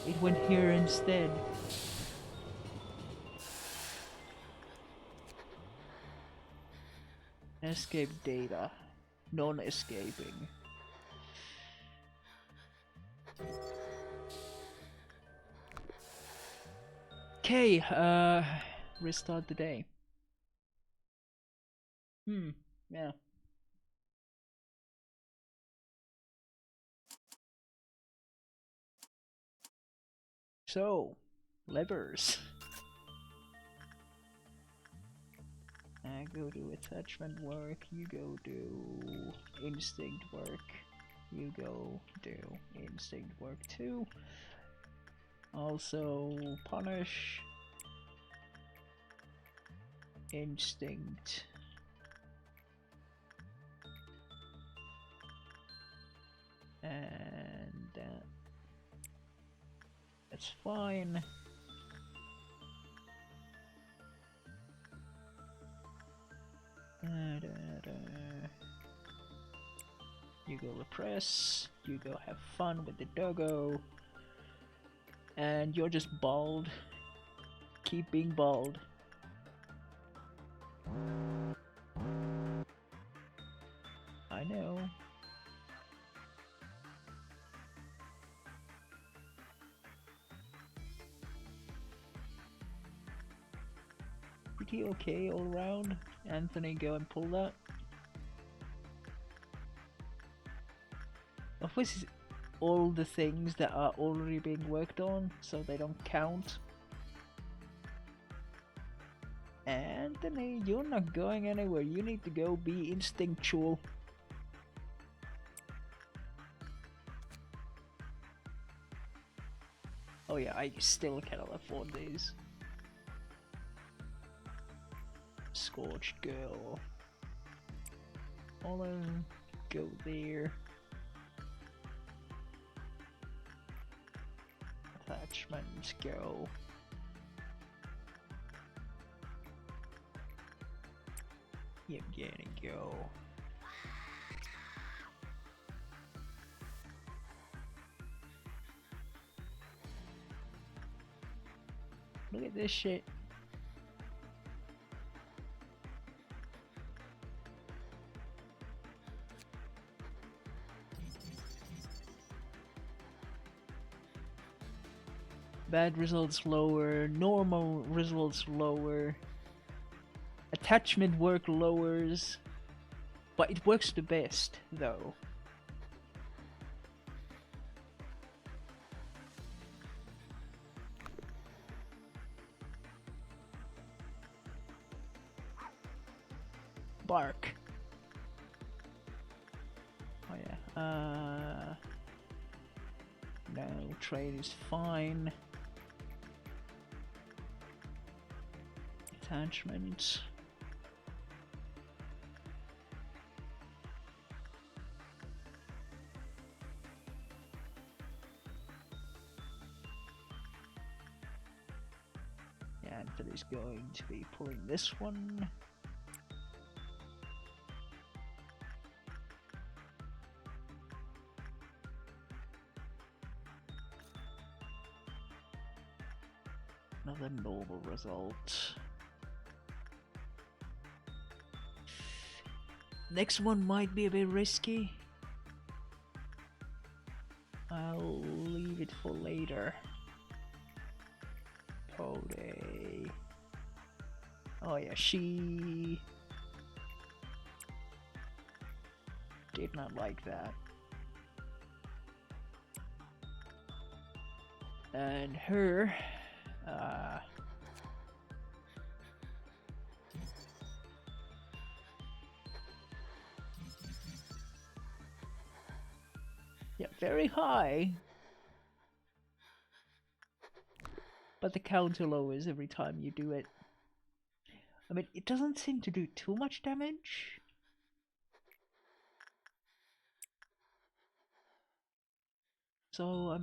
It went here instead. Escape data. Non-escaping. Okay, restart the day. Yeah. So, levers. I go do attachment work, you go do instinct work, you go do instinct work too. Also punish, instinct, and that's fine. You go repress, you go have fun with the doggo, and you're just bald. Keep being bald. I know. Pretty okay all around. Anthony, go and pull that. Of course, all the things that are already being worked on, so they don't count. Anthony, you're not going anywhere. You need to go be instinctual. Oh yeah, I still cannot afford these. Scorched girl. Olive, go there. Attachments, go. Yevgeny, go. Look at this shit. Bad results lower, normal results lower, attachment work lowers, but it works the best though. Bark. Oh yeah, no, trade is fine. Attachment. Yeah, Anthony's going to be pulling this one. Another normal result. Next one might be a bit risky. I'll leave it for later. Pode. Oh yeah, she did not like that. And her, yeah, very high. But the counter lowers every time you do it. I mean, it doesn't seem to do too much damage. So,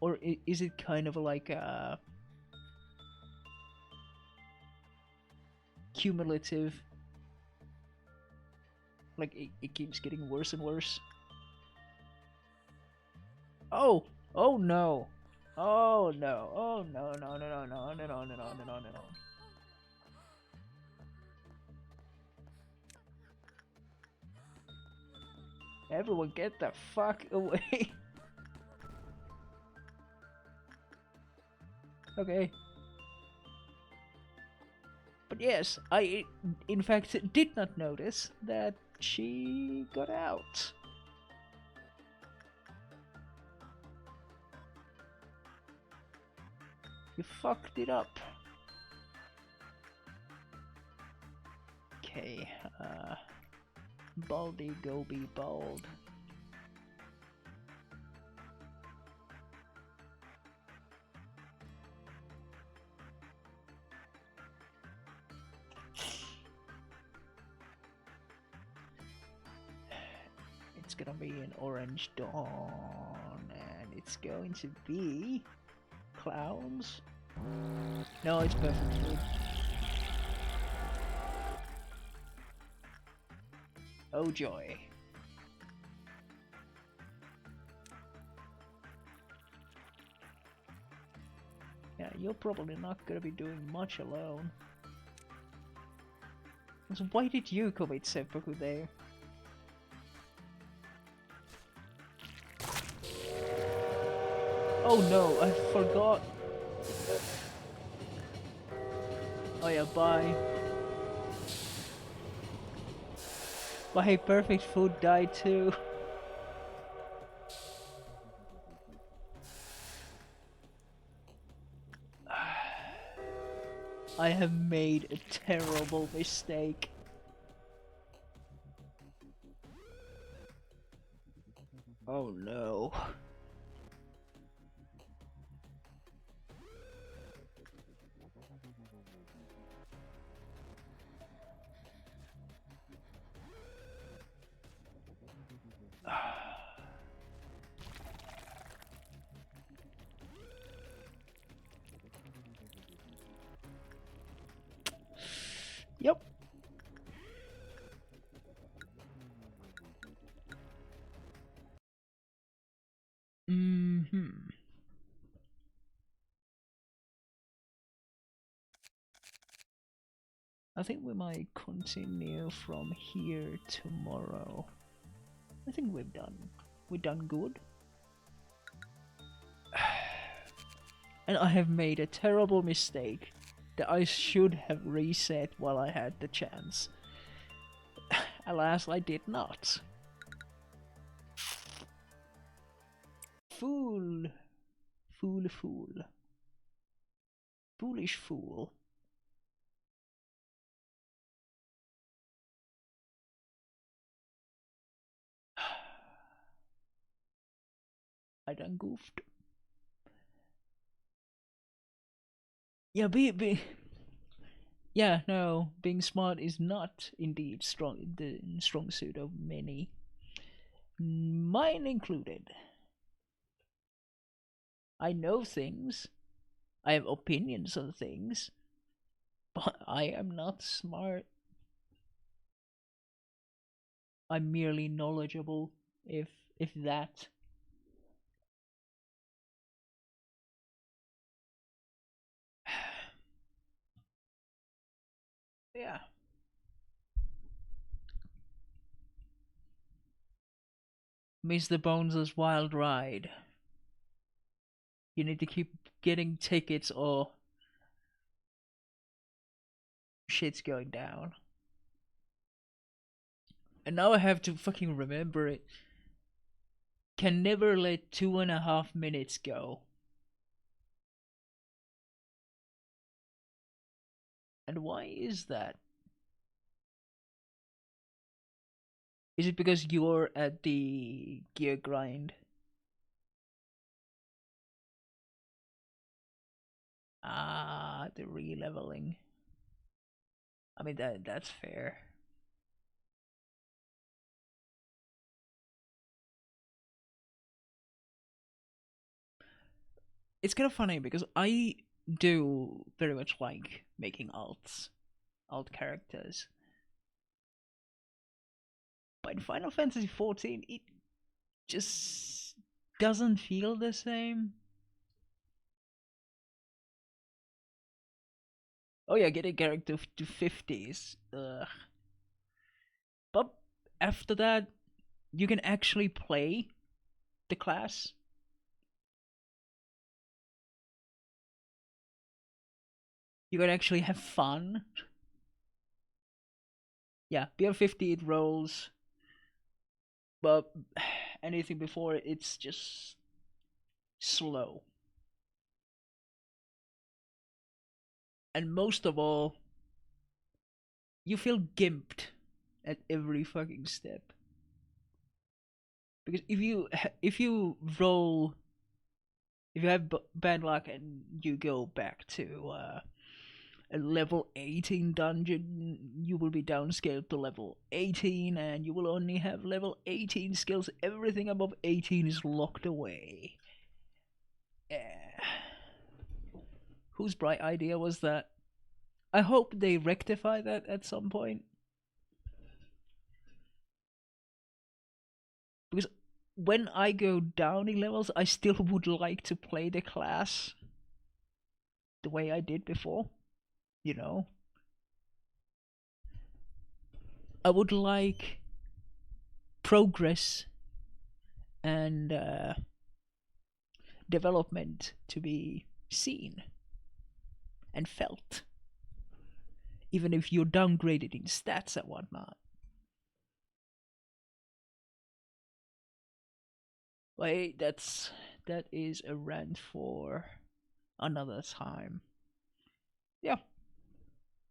Or is it kind of like a cumulative? Like, it keeps getting worse and worse? Oh! Oh no! Oh no! Oh no! No! No! No! No! No! No! No! No! No! No! No! Everyone get the fuck away! Okay. But yes, I in fact did not notice that she got out. You fucked it up. Okay, Baldy go be bald. It's gonna be an orange dawn, and it's going to be clowns. No, it's perfect food. Oh joy. Yeah, you're probably not gonna be doing much alone. So why did you commit seppuku there? Oh no, I forgot. Oh yeah, bye. My perfect food died too. I have made a terrible mistake. Oh no. Yep. I think we might continue from here tomorrow. I think we've done good. And I have made a terrible mistake that I should have reset while I had the chance. Alas, I did not. Fool. Fool, fool. Foolish fool. I done goofed. Yeah, yeah, no, being smart is not indeed the strong suit of many, mine included. I know things, I have opinions on things, but I am not smart. I'm merely knowledgeable, if that. Yeah. Mr. Bones' wild ride. You need to keep getting tickets or shit's going down. And now I have to fucking remember it. can never let 2.5 minutes go. And why is that? Is it because you're at the gear grind? Ah, the re-leveling. I mean, that's fair. It's kind of funny because I do very much like making alt characters. But in Final Fantasy XIV, it just doesn't feel the same. Oh yeah, get a character to 50s. Ugh. But after that, you can actually play the class. You can actually have fun. Yeah, beyond 50 it rolls. But anything before it, it's just slow. And most of all, you feel gimped at every fucking step. Because if you roll, if you have bad luck and you go back to a level 18 dungeon, you will be downscaled to level 18, and you will only have level 18 skills. Everything above 18 is locked away. Yeah. Whose bright idea was that? I hope they rectify that at some point. Because when I go down in levels, I still would like to play the class the way I did before. You know? I would like progress and development to be seen and felt, even if you're downgraded in stats and whatnot. Wait, that is a rant for another time. Yeah,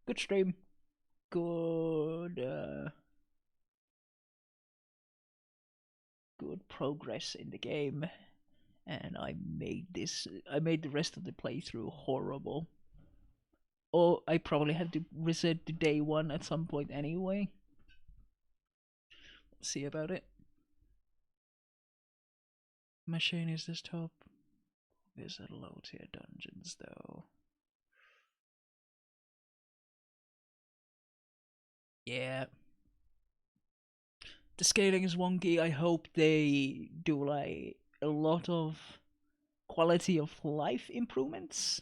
good stream, good good progress in the game, and I made the rest of the playthrough horrible. Or I probably have to reset to day one at some point anyway. Let's see about it. Machine is this top. Visit low tier dungeons though. Yeah. The scaling is wonky. I hope they do like a lot of quality of life improvements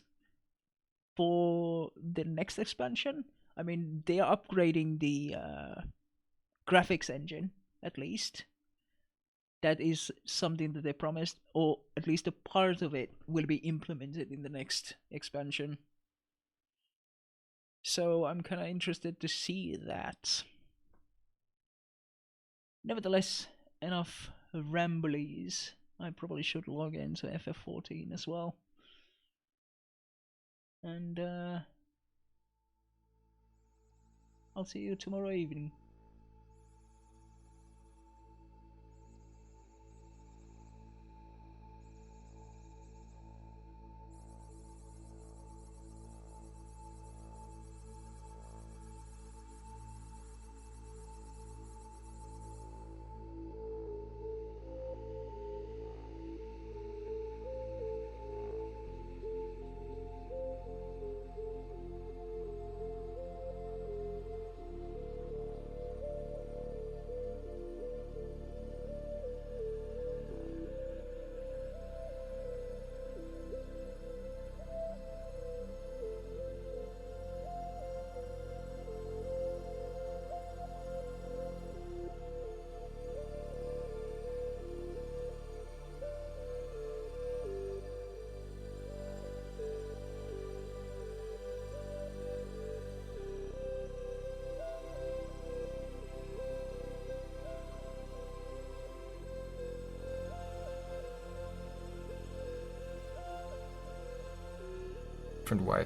for the next expansion. I mean, they are upgrading the graphics engine, at least. That is something that they promised, or at least a part of it will be implemented in the next expansion. So I'm kind of interested to see that. Nevertheless, enough ramblies. I probably should log into FF14 as well. And I'll see you tomorrow evening. different way.